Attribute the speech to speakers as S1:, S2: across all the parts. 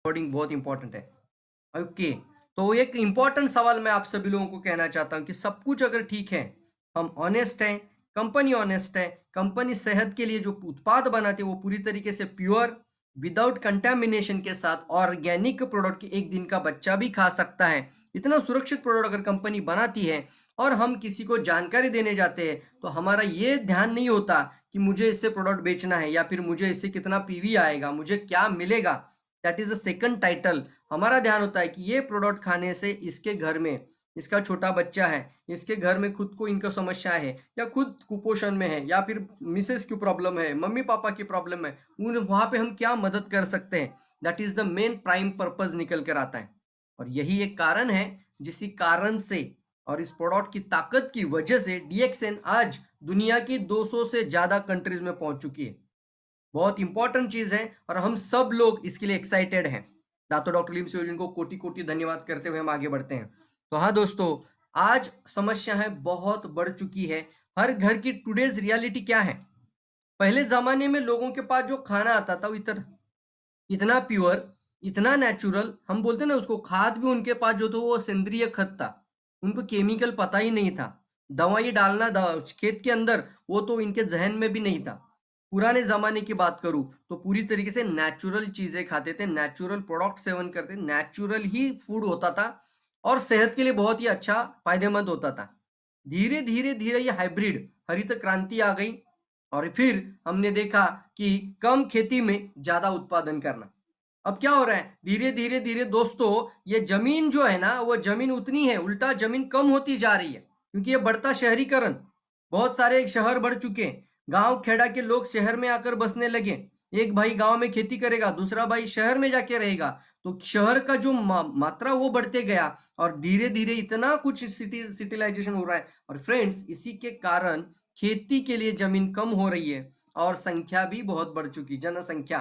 S1: Recording बहुत important है। Okay, तो एक इंपॉर्टेंट सवाल मैं आप सभी लोगों को कहना चाहता हूं कि सब कुछ अगर ठीक है, हम ऑनेस्ट हैं, कंपनी ऑनेस्ट है, कंपनी सेहत के लिए जो उत्पाद बनाती है वो पूरी तरीके से प्योर, विदाउट कंटेमिनेशन के साथ ऑर्गेनिक प्रोडक्ट की एक दिन का बच्चा भी खा सकता है, इतना सुरक्षित प्रोडक्ट अगर कंपनी बनाती है और हम किसी को जानकारी देने जाते हैं तो हमारा ये ध्यान नहीं होता कि मुझे इससे प्रोडक्ट बेचना है या फिर मुझे इससे कितना पीवी आएगा, मुझे क्या मिलेगा। That is the second title. हमारा ध्यान होता है कि ये प्रोडक्ट खाने से इसके घर में इसका छोटा बच्चा है, इसके घर में खुद को इनको समस्या है या खुद कुपोषण में है या फिर मिसेस की प्रॉब्लम है, मम्मी पापा की प्रॉब्लम है, उन वहां पे हम क्या मदद कर सकते हैं। That is the main prime purpose निकल कर आता है। और यही एक कारण है जिसी कारण से और इस प्रोडक्ट की ताकत की वजह से डीएक्सएन आज दुनिया की 200 से ज्यादा कंट्रीज में पहुंच चुकी है। बहुत इंपॉर्टेंट चीज है और हम सब लोग इसके लिए एक्साइटेड हैं। दातो डॉक्टर लीम सियोजिन को कोटि कोटि धन्यवाद करते हुए हम आगे बढ़ते हैं। तो हाँ दोस्तों, आज समस्या है बहुत बढ़ चुकी है। हर घर की टुडेज रियलिटी क्या है? पहले जमाने में लोगों के पास जो खाना आता था वो इतना इतना प्योर, इतना नेचुरल, हम बोलते ना उसको, खाद भी उनके पास जो था वो सेंद्रीय खत था। उनको केमिकल पता ही नहीं था। दवाई डालना खेत के अंदर वो तो इनके जहन में भी नहीं था। पुराने जमाने की बात करूं तो पूरी तरीके से नेचुरल चीजें खाते थे, नेचुरल प्रोडक्ट सेवन करते, नेचुरल ही फूड होता था और सेहत के लिए बहुत ही अच्छा फायदेमंद होता था। धीरे धीरे धीरे ये हाइब्रिड हरित क्रांति आ गई और फिर हमने देखा कि कम खेती में ज्यादा उत्पादन करना। अब क्या हो रहा है, धीरे धीरे धीरे दोस्तों, ये जमीन जो है ना वो जमीन उतनी है, उल्टा जमीन कम होती जा रही है क्योंकि ये बढ़ता शहरीकरण। बहुत सारे शहर बढ़ चुके हैं, गांव खेड़ा के लोग शहर में आकर बसने लगे। एक भाई गांव में खेती करेगा, दूसरा भाई शहर में जाके रहेगा, तो शहर का जो मात्रा वो बढ़ते गया और धीरे धीरे इतना कुछ सिटीलाइजेशन हो रहा है। और फ्रेंड्स, इसी के कारण खेती के लिए जमीन कम हो रही है और संख्या भी बहुत बढ़ चुकी, जनसंख्या।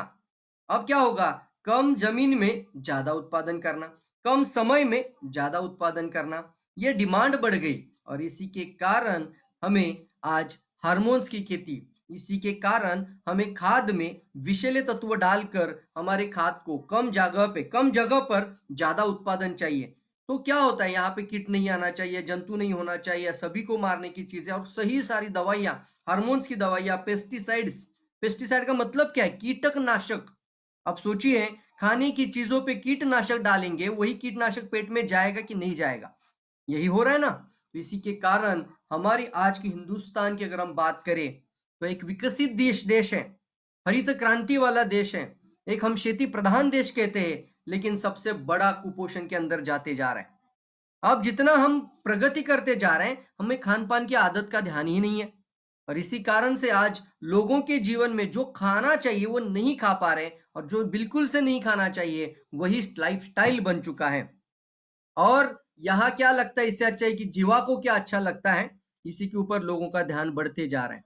S1: अब क्या होगा, कम जमीन में ज्यादा उत्पादन करना, कम समय में ज्यादा उत्पादन करना, ये डिमांड बढ़ गई। और इसी के कारण हमें आज हार्मोन्स की खेती, इसी के कारण हमें खाद में विषैले तत्व डालकर हमारे खाद को कम जगह पर ज्यादा उत्पादन चाहिए। तो क्या होता है, यहाँ पे कीट नहीं आना चाहिए, जंतु नहीं होना चाहिए, सभी को मारने की चीजें और सही सारी दवाइयाँ, हार्मोन्स की दवाइयाँ, पेस्टिसाइड्स। पेस्टिसाइड का मतलब क्या है, कीटकनाशक। अब सोचिए, खाने की चीजों पे कीटनाशक डालेंगे, वही कीटनाशक पेट में जाएगा कि नहीं जाएगा? यही हो रहा है ना। तो इसी के कारण हमारी आज की हिंदुस्तान की अगर हम बात करें तो एक विकसित देश है, हरित क्रांति वाला देश है, एक हम खेती प्रधान देश कहते हैं, लेकिन सबसे बड़ा कुपोषण के अंदर जाते जा रहे हैं। अब जितना हम प्रगति करते जा रहे हैं, हमें खान पान की आदत का ध्यान ही नहीं है और इसी कारण से आज लोगों के जीवन में जो खाना चाहिए वो नहीं खा पा रहे और जो बिल्कुल से नहीं खाना चाहिए वही लाइफस्टाइल बन चुका है। और यहाँ क्या लगता है, इससे अच्छा है कि जीवा को क्या अच्छा लगता है, इसी के ऊपर लोगों का ध्यान बढ़ते जा रहा है।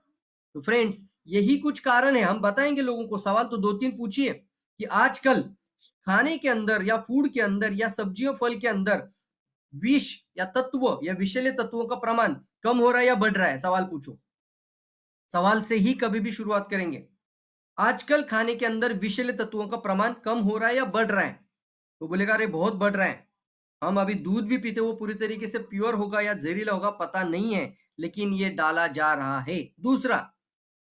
S1: तो फ्रेंड्स, यही कुछ कारण है, हम बताएंगे लोगों को। सवाल तो दो तीन पूछिए कि आजकल खाने के अंदर या फूड के अंदर या सब्जियों फल के अंदर विष या तत्व या विषैले तत्वों का प्रमाण कम हो रहा है या बढ़ रहा है? सवाल पूछो। सवाल से ही कभी भी शुरुआत करेंगे। आजकल खाने के अंदर विषैले तत्वों का प्रमाण कम हो रहा है या बढ़ रहा है? तो बोलेगा अरे बहुत बढ़ रहा है। हम अभी दूध भी पीते, वो पूरी तरीके से प्योर होगा या जहरीला होगा पता नहीं है, लेकिन ये डाला जा रहा है। दूसरा,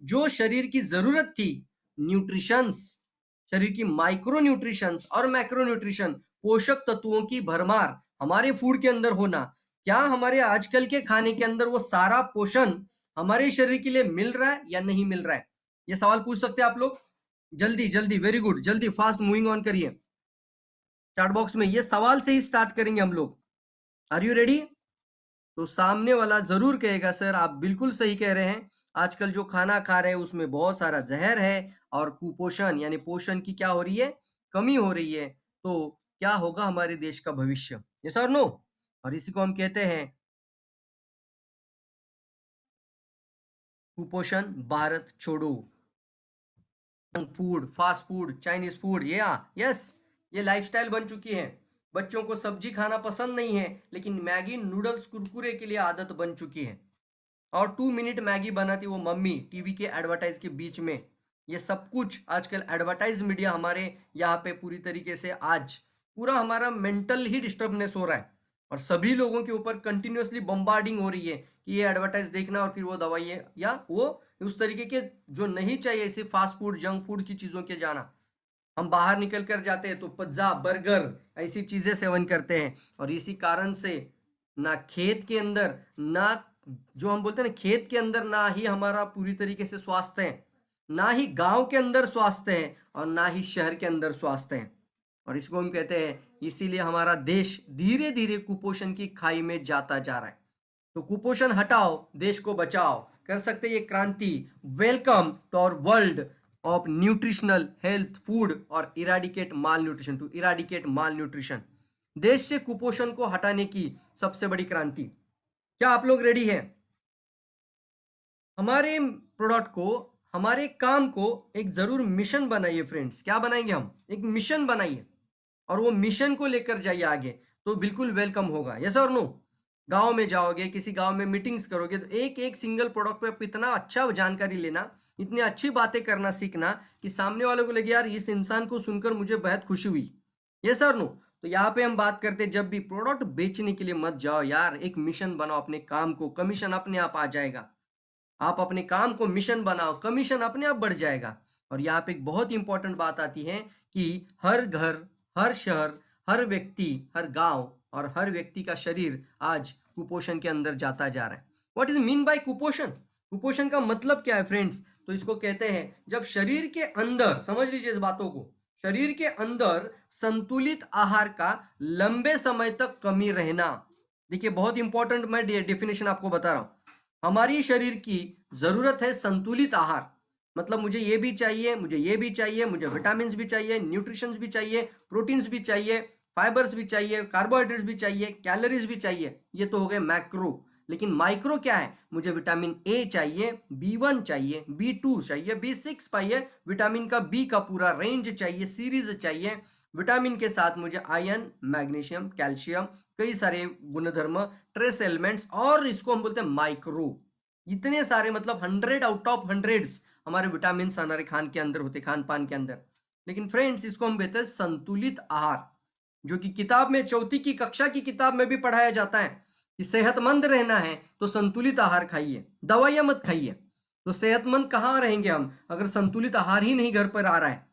S1: जो शरीर की जरूरत थी, न्यूट्रिशंस, शरीर की माइक्रो न्यूट्रिशंस और मैक्रो न्यूट्रिशन, पोषक तत्वों की भरमार हमारे फूड के अंदर होना, क्या हमारे आजकल के खाने के अंदर वो सारा पोषण हमारे शरीर के लिए मिल रहा है या नहीं मिल रहा है? ये सवाल पूछ सकते हैं आप लोग। जल्दी जल्दी, वेरी गुड, जल्दी फास्ट मूविंग ऑन करिए चैट बॉक्स में। ये सवाल से ही स्टार्ट करेंगे हम लोग। Are you ready? तो सामने वाला जरूर कहेगा सर आप बिल्कुल सही कह रहे हैं, आजकल जो खाना खा रहे हैं उसमें बहुत सारा जहर है और कुपोषण यानी पोषण की क्या हो रही है, कमी हो रही है। तो क्या होगा हमारे देश का भविष्य? यस और नो? और इसी को हम कहते हैं कुपोषण भारत छोड़ो। Food, fast food, Chinese food, yes, ये लाइफस्टाइल बन चुकी है। बच्चों को सब्जी खाना पसंद नहीं है, लेकिन मैगी नूडल्स कुरकुरे के लिए आदत बन चुकी है। और 2 मिनट मैगी बनाती वो मम्मी टीवी के एडवर्टाइज के बीच में। ये सब कुछ आजकल एडवर्टाइज मीडिया हमारे यहाँ पे पूरी तरीके से आज पूरा हमारा मेंटल ही डिस्टर्बनेस हो रहा है और सभी लोगों के ऊपर कंटिन्यूअसली बम्बार्डिंग हो रही है कि ये एडवर्टाइज देखना और फिर वो दवाई है या वो उस तरीके के जो नहीं चाहिए ऐसे फास्ट फूड जंक फूड की चीज़ों के जाना। हम बाहर निकल कर जाते हैं तो पिज्ज़ा बर्गर ऐसी चीज़ें सेवन करते हैं और इसी कारण से ना खेत के अंदर ना जो हम बोलते हैं ना खेत के अंदर ना ही हमारा पूरी तरीके से स्वास्थ्य है, ना ही गांव के अंदर स्वास्थ्य है और ना ही शहर के अंदर स्वास्थ्य है। और इसको हम कहते हैं इसीलिए हमारा देश धीरे धीरे कुपोषण की खाई में जाता जा रहा है। तो कुपोषण हटाओ देश को बचाओ कर सकते ये क्रांति। Welcome to our world of nutritional health food और eradicate malnutrition to eradicate malnutrition. देश से कुपोषण को हटाने की सबसे बड़ी क्रांति। क्या आप लोग रेडी हैं? हमारे प्रोडक्ट को हमारे काम को एक जरूर मिशन बनाइए फ्रेंड्स। क्या बनाएंगे हम? एक मिशन बनाइए और वो मिशन को लेकर जाइए आगे तो बिल्कुल वेलकम होगा। यस और नो? गांव में जाओगे किसी गांव में मीटिंग्स करोगे तो एक एक सिंगल प्रोडक्ट पे आप इतना अच्छा जानकारी लेना, इतनी अच्छी बातें करना सीखना कि सामने वालों को लगे यार इस इंसान को सुनकर मुझे बेहद खुशी हुई। यस और नो? तो यहाँ पे हम बात करते हैं जब भी प्रोडक्ट बेचने के लिए मत जाओ यार, एक मिशन बनाओ अपने काम को, कमीशन अपने आप आ जाएगा। आप अपने काम को मिशन बनाओ, कमीशन अपने आप बढ़ जाएगा। और यहाँ पे एक बहुत इंपॉर्टेंट बात आती है कि हर घर, हर शहर, हर व्यक्ति, हर गांव और हर व्यक्ति का शरीर आज कुपोषण के अंदर जाता जा रहा है। व्हाट इज मीन बाय कुपोषण? कुपोषण का मतलब क्या है फ्रेंड्स? तो इसको कहते हैं जब शरीर के अंदर, समझ लीजिए इस बातों को, शरीर के अंदर संतुलित आहार का लंबे समय तक कमी रहना। देखिए बहुत इंपॉर्टेंट, मैं डेफिनेशन आपको बता रहा हूं। हमारी शरीर की जरूरत है संतुलित आहार, मतलब मुझे ये भी चाहिए, मुझे ये भी चाहिए, मुझे विटामिन भी चाहिए, न्यूट्रिशंस भी चाहिए, प्रोटीन्स भी चाहिए, फाइबर्स भी चाहिए, कार्बोहाइड्रेट्स भी चाहिए, कैलोरीज भी चाहिए। ये तो हो गए मैक्रो। लेकिन माइक्रो क्या है? मुझे विटामिन ए चाहिए, B1 चाहिए, B2 चाहिए, B6 चाहिए, विटामिन का बी का पूरा रेंज चाहिए, सीरीज चाहिए। विटामिन के साथ मुझे आयरन, मैग्नीशियम, कैल्शियम, कई सारे गुणधर्म, ट्रेस एलिमेंट्स, और इसको हम बोलते हैं माइक्रो। इतने सारे, मतलब 100 आउट ऑफ 100 हमारे विटामिन हमारे खान के अंदर होते, खान पान के अंदर। लेकिन फ्रेंड्स इसको हम कहते हैं संतुलित आहार, जो कि किताब में चौथी की कक्षा की किताब में भी पढ़ाया जाता है कि सेहतमंद रहना है तो संतुलित आहार खाइए, दवाइयां मत खाइए। तो सेहतमंद कहाँ रहेंगे हम अगर संतुलित आहार ही नहीं घर पर आ रहा है?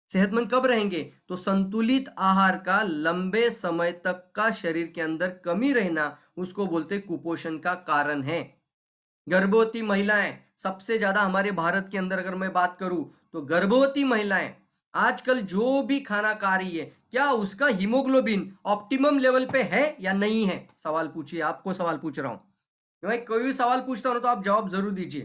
S1: सेहतमंद कब रहेंगे? तो संतुलित आहार का लंबे समय तक का शरीर के अंदर कमी रहना उसको बोलते कुपोषण का कारण है। गर्भवती महिलाएं सबसे ज्यादा हमारे भारत के अंदर, अगर मैं बात करूं तो गर्भवती महिलाएं आजकल जो भी खाना खा रही है, क्या उसका हीमोग्लोबिन ऑप्टिमम लेवल पे है या नहीं है? सवाल पूछिए, आपको सवाल पूछ रहा हूं। मैं कोई भी सवाल पूछता हूं ना तो आप जवाब जरूर दीजिए,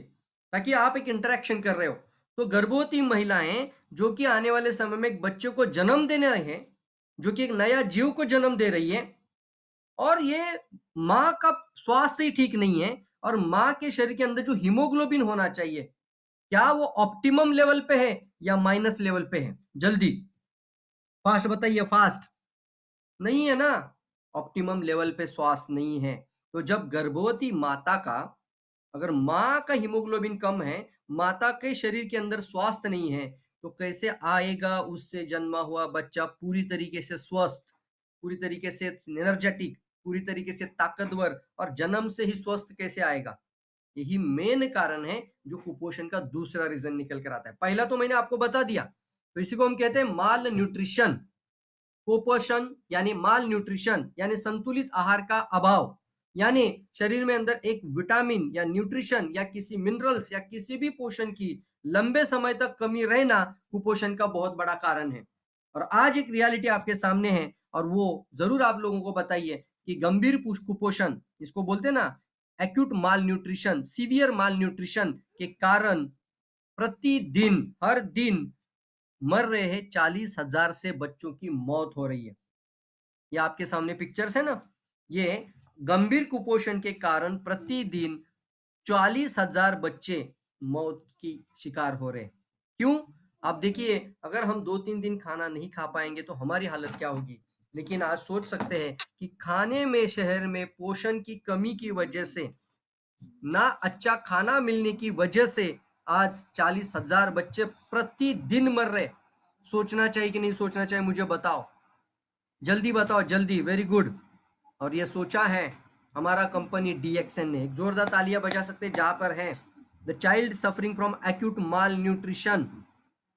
S1: ताकि आप एक इंटरेक्शन कर रहे हो। तो गर्भवती महिलाएं जो कि आने वाले समय में एक बच्चे को जन्म देने रहे हैं, जो कि एक नया जीव को जन्म दे रही है, और ये माँ का स्वास्थ्य ही ठीक नहीं है और माँ के शरीर के अंदर जो हीमोग्लोबिन होना चाहिए, क्या वो ऑप्टिमम लेवल पे है या माइनस लेवल पे है? जल्दी फास्ट बताइए, फास्ट। नहीं है ना, ऑप्टिमम लेवल पे स्वास्थ्य नहीं है। तो जब गर्भवती माता का, अगर माँ का हीमोग्लोबिन कम है, माता के शरीर के अंदर स्वास्थ्य नहीं है, तो कैसे आएगा उससे जन्मा हुआ बच्चा पूरी तरीके से स्वस्थ, पूरी तरीके से एनर्जेटिक, पूरी तरीके से ताकतवर, और जन्म से ही स्वस्थ कैसे आएगा? यही मेन कारण है जो कुपोषण का दूसरा रीजन निकल कर आता है। पहला तो मैंने आपको बता दिया, तो इसी को हम कहते हैं माल न्यूट्रिशन। कुपोषण यानी माल न्यूट्रिशन यानी संतुलित आहार का अभाव, यानी शरीर में अंदर एक विटामिन या न्यूट्रिशन या किसी मिनरल्स या किसी भी पोषण की लंबे समय तक कमी रहना कुपोषण का बहुत बड़ा कारण है। और आज एक रियलिटी आपके सामने है और वो जरूर आप लोगों को बताइए कि गंभीर कुपोषण, इसको बोलते हैं ना एक्यूट माल न्यूट्रिशन, सीवियर माल न्यूट्रिशन के कारण प्रतिदिन, हर दिन मर रहे हैं 40,000 से बच्चों की मौत हो रही है। ये आपके सामने पिक्चर्स है ना, ये गंभीर कुपोषण के कारण प्रतिदिन 40,000 बच्चे मौत की शिकार हो रहे हैं। क्यों? आप देखिए, अगर हम 2-3 दिन खाना नहीं खा पाएंगे तो हमारी हालत क्या होगी। लेकिन आज सोच सकते हैं कि खाने में शहर में पोषण की कमी की वजह से, ना अच्छा खाना मिलने की वजह से आज 40,000 बच्चे प्रतिदिन मर रहे। सोचना चाहिए कि नहीं सोचना चाहिए, मुझे बताओ, जल्दी बताओ, जल्दी। Very good. और ये सोचा है हमारा कंपनी डीएक्सएन ने। एक जोरदार तालियां बजा सकते हैं जहां पर है the child suffering from acute mall nutrition.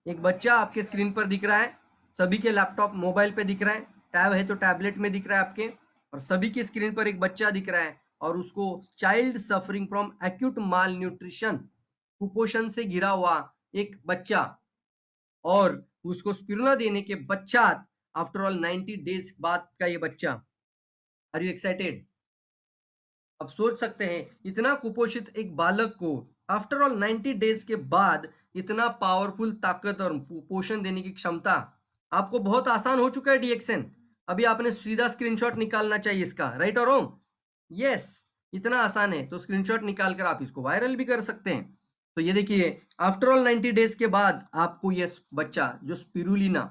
S1: एक बच्चा आपके स्क्रीन पर दिख रहा है, सभी के लैपटॉप मोबाइल पे दिख रहा है, टैब है तो टैबलेट में दिख रहा है आपके, और सभी की स्क्रीन पर एक बच्चा दिख रहा है और उसको child suffering from acute mall nutrition, कुपोषण से घिरा हुआ एक बच्चा, और उसको स्पिरुलिना देने के पश्चात आफ्टर ऑल 90 डेज बाद का ये बच्चा। Are you excited? अब सोच सकते हैं इतना कुपोषित एक बालक को आफ्टर ऑल 90 डेज के बाद इतना पावरफुल ताकत और पोषण देने की क्षमता। आपको बहुत आसान हो चुका है डीएक्सएन। अभी आपने सीधा स्क्रीनशॉट निकालना चाहिए इसका, राइट और रॉन्ग? यस, इतना आसान है तो स्क्रीनशॉट निकाल कर आप इसको वायरल भी कर सकते हैं। तो ये देखिए, आफ्टर ऑल 90 डेज के बाद आपको ये बच्चा जो स्पिरुलिना,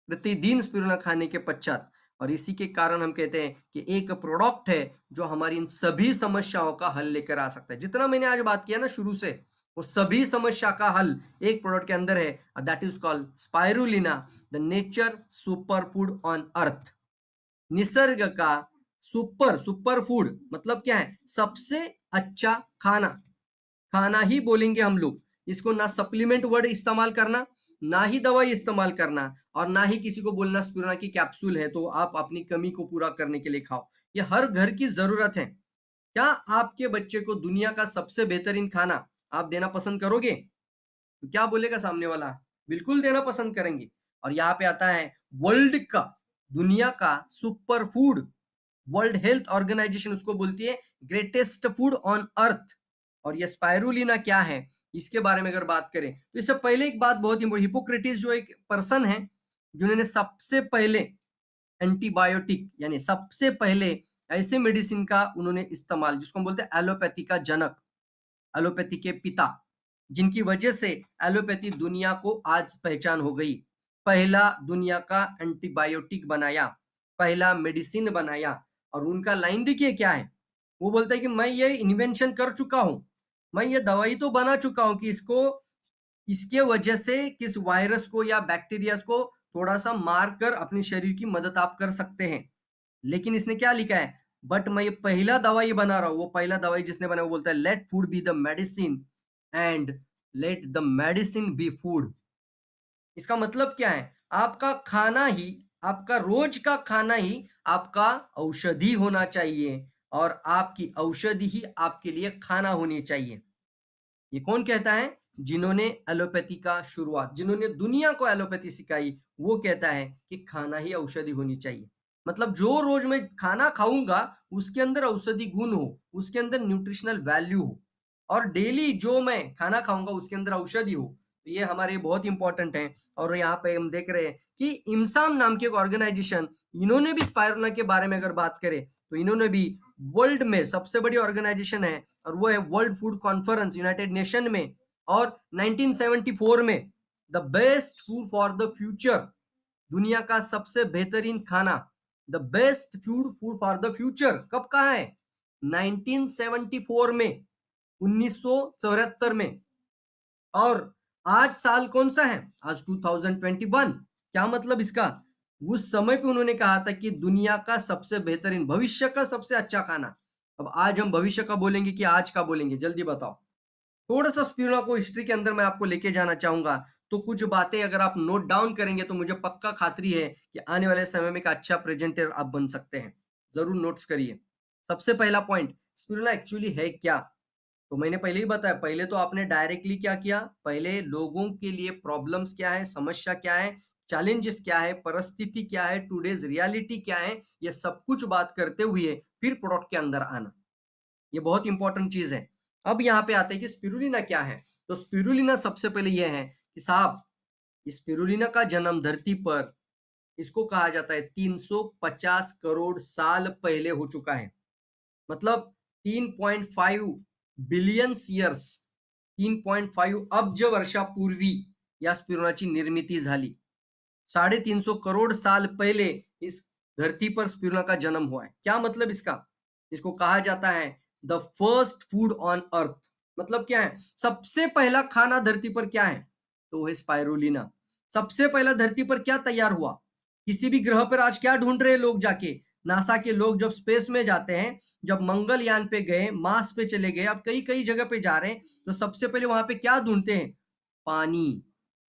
S1: प्रतिदिन स्पिरुलिना खाने के पश्चात, और इसी के कारण हम कहते हैं कि एक प्रोडक्ट है जो हमारी इन सभी समस्याओं का हल लेकर आ सकता है। जितना मैंने आज बात किया ना शुरू से, वो सभी समस्या का हल एक प्रोडक्ट के अंदर है, that is called spirulina, the nature super food on अर्थ। निसर्ग का सुपर फूड मतलब क्या है? सबसे अच्छा खाना। खाना ही बोलेंगे हम लोग इसको, ना सप्लीमेंट वर्ड इस्तेमाल करना, ना ही दवाई इस्तेमाल करना, और ना ही किसी को बोलना स्पिरुलिना की कैप्सूल है तो आप अपनी कमी को पूरा करने के लिए खाओ। ये हर घर की जरूरत है। क्या आपके बच्चे को दुनिया का सबसे बेहतरीन खाना आप देना पसंद करोगे? तो क्या बोलेगा सामने वाला? बिल्कुल देना पसंद करेंगे। और यहाँ पे आता है वर्ल्ड का, दुनिया का super food. World health organisation उसको बोलती है ग्रेटेस्ट फूड ऑन अर्थ। और ये स्पाइरुलिना क्या है इसके बारे में अगर बात करें तो इससे पहले एक बात बहुत इंपॉर्टेंट, हिपोक्रेटिस जो एक पर्सन है जिन्होंने सबसे पहले एंटीबायोटिक यानी सबसे पहले ऐसे मेडिसिन का उन्होंने इस्तेमाल, जिसको हम बोलते हैं एलोपैथी का जनक, एलोपैथी के पिता, जिनकी वजह से एलोपैथी दुनिया को आज पहचान हो गई। पहला दुनिया का एंटीबायोटिक बनाया, पहला मेडिसिन बनाया। और उनका लाइन देखिए क्या है, वो बोलता है कि मैं ये इन्वेंशन कर चुका हूं, मैं ये दवाई तो बना चुका हूं कि इसको, इसके वजह से किस वायरस को या बैक्टीरिया को थोड़ा सा मार कर अपने शरीर की मदद आप कर सकते हैं। लेकिन इसने क्या लिखा है, बट मैं ये पहला दवाई बना रहा हूं। वो पहला दवाई जिसने बनाया वो बोलता है let food be the medicine and let the medicine be food. इसका मतलब क्या है? आपका खाना ही, आपका रोज का खाना ही आपका औषधि होना चाहिए, और आपकी औषधि ही आपके लिए खाना होनी चाहिए। ये कौन कहता है? जिन्होंने एलोपैथी का शुरुआत, जिन्होंने दुनिया को एलोपैथी सिखाई, वो कहता है कि खाना ही औषधि होनी चाहिए। मतलब जो रोज मैं खाना खाऊंगा उसके अंदर औषधि गुण हो, उसके अंदर न्यूट्रिशनल वैल्यू हो, और डेली जो मैं खाना खाऊंगा उसके अंदर औषधि हो। तो ये हमारे बहुत इंपॉर्टेंट है। और यहाँ पे हम देख रहे हैं कि इम्साम नाम की एक ऑर्गेनाइजेशन, इन्होंने भी स्पाइरुलिना के बारे में अगर बात करें तो इन्होंने भी, वर्ल्ड में सबसे बड़ी ऑर्गेनाइजेशन है और वो है world food conference United nation में, और 1974 में the best food for the future, दुनिया का सबसे बेहतरीन खाना, the best food food for the future कब कहा है? 1974 में, 1974 में। और आज साल कौन सा है? आज 2021। क्या मतलब इसका? उस समय पे उन्होंने कहा था कि दुनिया का सबसे बेहतरीन, भविष्य का सबसे अच्छा खाना। अब आज हम भविष्य का बोलेंगे कि आज का बोलेंगे, जल्दी बताओ। थोड़ा सा स्पिरुलिना को हिस्ट्री के अंदर मैं आपको लेके जाना चाहूंगा, तो कुछ बातें अगर आप नोट डाउन करेंगे तो मुझे पक्का खातरी है कि आने वाले समय में एक अच्छा प्रेजेंटर आप बन सकते हैं। जरूर नोट्स करिए। सबसे पहला पॉइंट, स्पिरुलिना एक्चुअली है क्या? तो मैंने पहले ही बताया, पहले तो आपने डायरेक्टली क्या किया, पहले लोगों के लिए प्रॉब्लम्स क्या है, समस्या क्या है, चैलेंजेस क्या है, परिस्थिति क्या है, टुडेज रियलिटी क्या है, ये सब कुछ बात करते हुए फिर प्रोडक्ट के अंदर आना, ये बहुत इंपॉर्टेंट चीज है। अब यहाँ पे आते हैं कि स्पिरुलिना क्या है। तो स्पिरुलिना सबसे पहले यह है कि साहब, स्पिरुलिना का जन्म धरती पर, इसको कहा जाता है 350 करोड़ साल पहले हो चुका है। मतलब 3.5 बिलियन ईयर्स, 3.5 अब्ज वर्षापूर्वी या स्पिरुलिनाची निर्मिती झाली। 350 करोड़ साल पहले इस धरती पर स्पिरुलिना का जन्म हुआ है। क्या मतलब इसका? इसको कहा जाता है द फर्स्ट फूड ऑन अर्थ। मतलब क्या है? सबसे पहला खाना धरती पर क्या है? तो वो है स्पाइरुलिना। सबसे पहला धरती पर क्या तैयार हुआ? किसी भी ग्रह पर आज क्या ढूंढ रहे हैं लोग जाके? नासा के लोग जब स्पेस में जाते हैं, जब मंगलयान पे गए, मार्स पे चले गए, अब कई कई जगह पे जा रहे हैं, तो सबसे पहले वहां पे क्या ढूंढते हैं? पानी।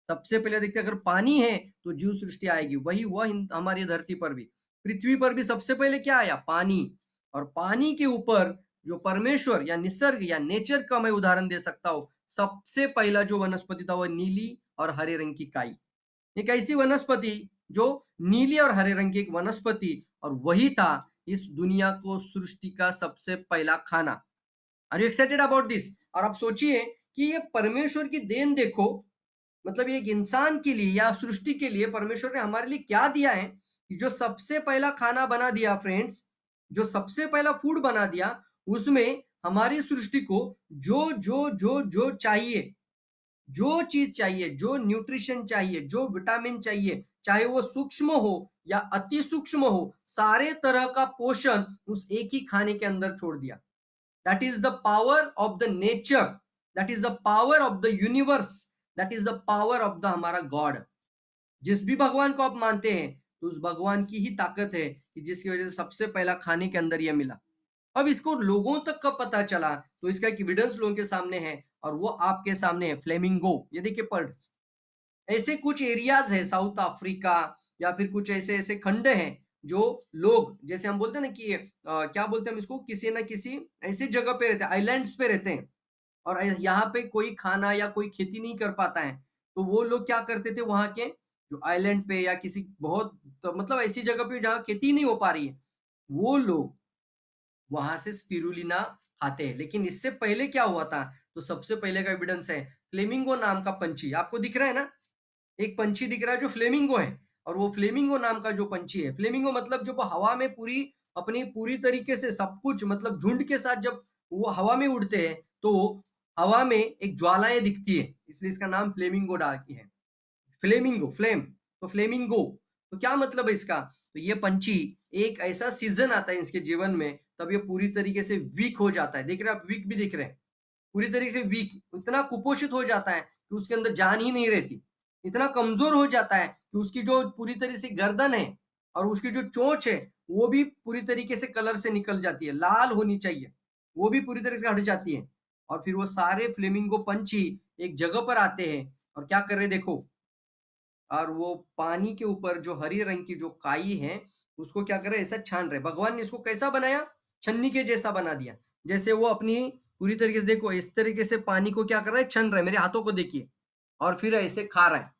S1: सबसे पहले देखते हैं, अगर पानी है तो जीव सृष्टि आएगी। वही हुआ हमारी धरती पर भी। पृथ्वी पर भी सबसे पहले क्या आया? पानी। और पानी के ऊपर जो परमेश्वर या निसर्ग या नेचर का मैं उदाहरण दे सकता हूं, सबसे पहला जो वनस्पति था वह नीली और हरे रंग की काई। एक ऐसी वनस्पति जो नीली और हरे रंग की एक वनस्पति, और वही था इस दुनिया को सृष्टि का सबसे पहला खाना। Are you excited about this? और आप सोचिए कि ये परमेश्वर की देन देखो, मतलब ये एक इंसान के लिए या सृष्टि के लिए परमेश्वर ने हमारे लिए क्या दिया है कि जो सबसे पहला खाना बना दिया फ्रेंड्स, जो सबसे पहला फूड बना दिया, उसमें हमारी सृष्टि को जो जो जो जो चाहिए, जो चीज चाहिए, जो न्यूट्रिशन चाहिए, जो विटामिन चाहिए, चाहे वो सूक्ष्म हो या अति सूक्ष्म हो, सारे तरह का पोषण उस एक ही खाने के अंदर छोड़ दिया। That is the power of the nature, that is the power of the universe, that is the power of the हमारा गॉड। जिस भी भगवान को आप मानते हैं, तो उस भगवान की ही ताकत है कि जिसकी वजह से सबसे पहला खाने के अंदर यह मिला। अब इसको लोगों तक कब पता चला, तो इसका एक एविडेंस लोगों के सामने है, और वो आपके सामने है, फ्लेमिंगो। ये देखिए पर्ड्स, ऐसे कुछ एरियाज है साउथ अफ्रीका या फिर कुछ ऐसे ऐसे खंड हैं जो लोग, जैसे हम बोलते हैं ना कि क्या बोलते हैं हम इसको, किसी ना किसी ऐसी जगह पे रहते हैं, आइलैंड्स पे रहते हैं, और यहाँ पे कोई खाना या कोई खेती नहीं कर पाता है, तो वो लोग क्या करते थे, वहां के जो आइलैंड पे या किसी बहुत, तो मतलब ऐसी जगह पे जहाँ खेती नहीं हो पा रही है, वो लोग वहां से स्पिरुलिना खाते हैं। लेकिन इससे पहले क्या हुआ था? तो सबसे पहले का एविडेंस है फ्लेमिंगो नाम का पंछी, आपको दिख रहा है ना, एक पंछी दिख रहा है जो फ्लेमिंगो है, और वो फ्लेमिंगो नाम का जो पंछी है, फ्लेमिंगो मतलब जो हवा में पूरी अपनी पूरी तरीके से सब कुछ, मतलब झुंड के साथ जब वो हवा में उड़ते हैं, तो हवा में एक ज्वालाएं दिखती है, इसलिए इसका नाम फ्लेमिंगो डाकी है। फ्लेमिंगो, फ्लेम, तो फ्लेमिंगो, तो क्या मतलब है इसका? तो ये पंछी, एक ऐसा सीजन आता है इसके जीवन में, तब ये पूरी तरीके से वीक हो जाता है। देख रहे हैं आप, वीक भी दिख रहे हैं, पूरी तरीके से वीक, इतना कुपोषित हो जाता है कि उसके अंदर जान ही नहीं रहती, इतना कमजोर हो जाता है कि उसकी जो पूरी तरीके से गर्दन है और उसकी जो चोंच है, वो भी पूरी तरीके से कलर से निकल जाती है, लाल होनी चाहिए, वो भी पूरी तरीके से हट जाती है। और फिर वो सारे फ्लेमिंगो पंछी एक जगह पर आते हैं, और क्या कर रहे हैं देखो, और वो पानी के ऊपर जो हरी रंग की जो काई है, उसको क्या कर रहे हैं, ऐसा छान रहे। भगवान ने इसको कैसा बनाया? छन्नी के जैसा बना दिया। जैसे वो अपनी पूरी तरीके से देखो, इस तरीके से पानी को क्या कर रहा है, छन रहा है, मेरे हाथों को देखिए, और फिर ऐसे खा रहा है।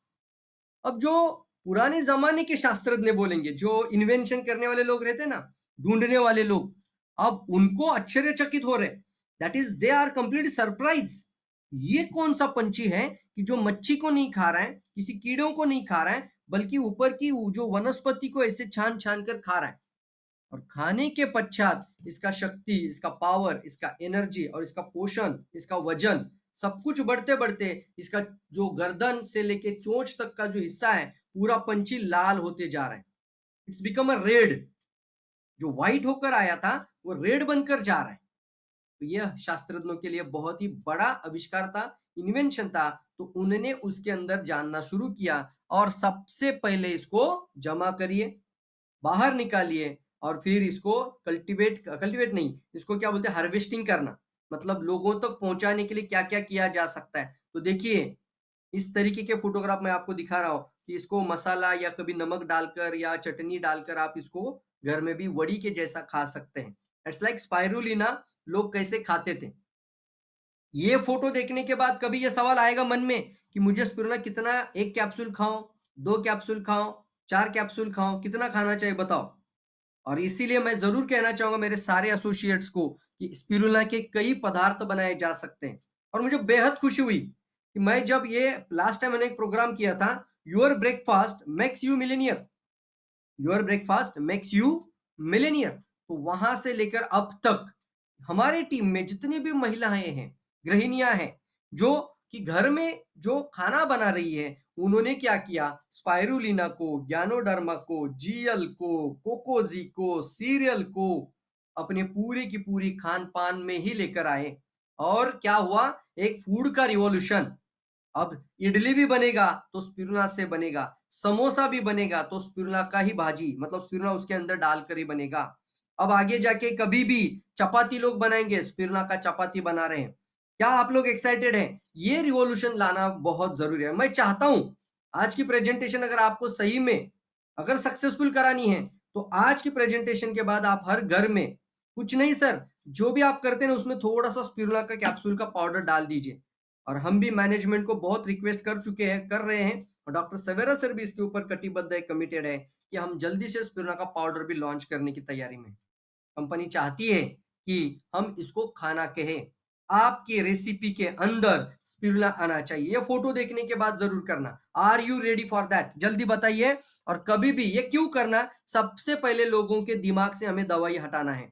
S1: अब जो पुराने जमाने के शास्त्रज्ञ बोलेंगे, जो इन्वेंशन करने वाले लोग रहते हैं ना, ढूंढने वाले लोग, अब उनको आश्चर्यचकित हो रहे, that is they are complete surprise. ये कौन सा पंछी है कि जो मच्छी को नहीं खा रहा है, किसी कीड़ों को नहीं खा रहा है, बल्कि ऊपर की जो वनस्पति को ऐसे छान छान कर खा रहा है, और खाने के पश्चात इसका शक्ति, इसका पावर, इसका एनर्जी और इसका पोषण, इसका वजन, सब कुछ बढ़ते बढ़ते इसका जो गर्दन से लेके चोंच तक का जो हिस्सा है, पूरा पंछी लाल होते जा रहा है। इट्स बिकम अ रेड, जो व्हाइट होकर आया था वो रेड बनकर जा रहा है। तो यह शास्त्रज्ञों के लिए बहुत ही बड़ा आविष्कार था, इन्वेंशन था। तो उन्होंने उसके अंदर जानना शुरू किया, और सबसे पहले इसको जमा करिए, बाहर निकालिए, और फिर इसको कल्टीवेट कल्टीवेट नहीं, इसको क्या बोलते हैं, हार्वेस्टिंग करना, मतलब लोगों तक पहुंचाने के लिए क्या क्या किया जा सकता है। तो देखिए, इस तरीके के फोटोग्राफ मैं आपको दिखा रहा हूँ कि इसको मसाला या कभी नमक डालकर या चटनी डालकर आप इसको घर में भी वड़ी के जैसा खा सकते हैं। इट्स लाइक स्पाइरुलिना, लोग कैसे खाते थे। ये फोटो देखने के बाद कभी ये सवाल आएगा मन में कि मुझे स्पिरुलिना कितना, एक कैप्सूल खाऊं, दो कैप्सूल खाऊं, चार कैप्सूल खाऊं, कितना खाना चाहिए बताओ? और इसीलिए मैं जरूर कहना चाहूंगा मेरे सारे एसोसिएट्स को कि स्पिरुलिना के कई पदार्थ बनाए जा सकते हैं। और मुझे बेहद खुशी हुई कि मैं जब ये लास्ट टाइम मैंने एक प्रोग्राम किया था, your breakfast makes you Millionaire, your breakfast makes you Millionaire, तो वहां से लेकर अब तक हमारे टीम में जितनी भी महिलाएं हैं, गृहिणियां हैं, जो कि घर में जो खाना बना रही है, उन्होंने क्या किया, स्पाइरुलिना को, ज्ञानोडर्मा को, जीएल को, कोकोजी को, सीरियल को अपने पूरी की पूरी खान पान में ही लेकर आए। और क्या हुआ, एक फूड का रिवॉल्यूशन। अब इडली भी बनेगा तो स्पिरुलिना से बनेगा, समोसा भी बनेगा तो स्पिरुलिना का ही भाजी मतलब स्पिरुलिना उसके अंदर डालकर ही बनेगा। अब आगे जाके कभी भी चपाती लोग बनाएंगे, स्पिरुलिना का चपाती बना रहे हैं। क्या आप लोग एक्साइटेड हैं? ये रिवॉल्यूशन लाना बहुत जरूरी है। मैं चाहता हूं आज की प्रेजेंटेशन अगर आपको सही में अगर सक्सेसफुल करानी है तो आज की प्रेजेंटेशन के बाद आप हर घर में कुछ नहीं सर, जो भी आप करते हैं ना उसमें थोड़ा सा स्पिरुलिना का कैप्सूल का पाउडर डाल दीजिए। और हम भी मैनेजमेंट को बहुत रिक्वेस्ट कर चुके हैं, कर रहे हैं, और डॉक्टर सवेरा सर भी इसके ऊपर कटिबद्ध है, कमिटेड है कि हम जल्दी से स्पिरुलिना का पाउडर भी लॉन्च करने की तैयारी में। कंपनी चाहती है कि हम इसको खाना कहें। आपके रेसिपी के अंदर स्पिरुलिना आना चाहिए। ये फोटो देखने के बाद जरूर करना। Are you ready for that? जल्दी बताइए। और कभी भी ये क्यों करना, सबसे पहले लोगों के दिमाग से हमें दवाई हटाना है।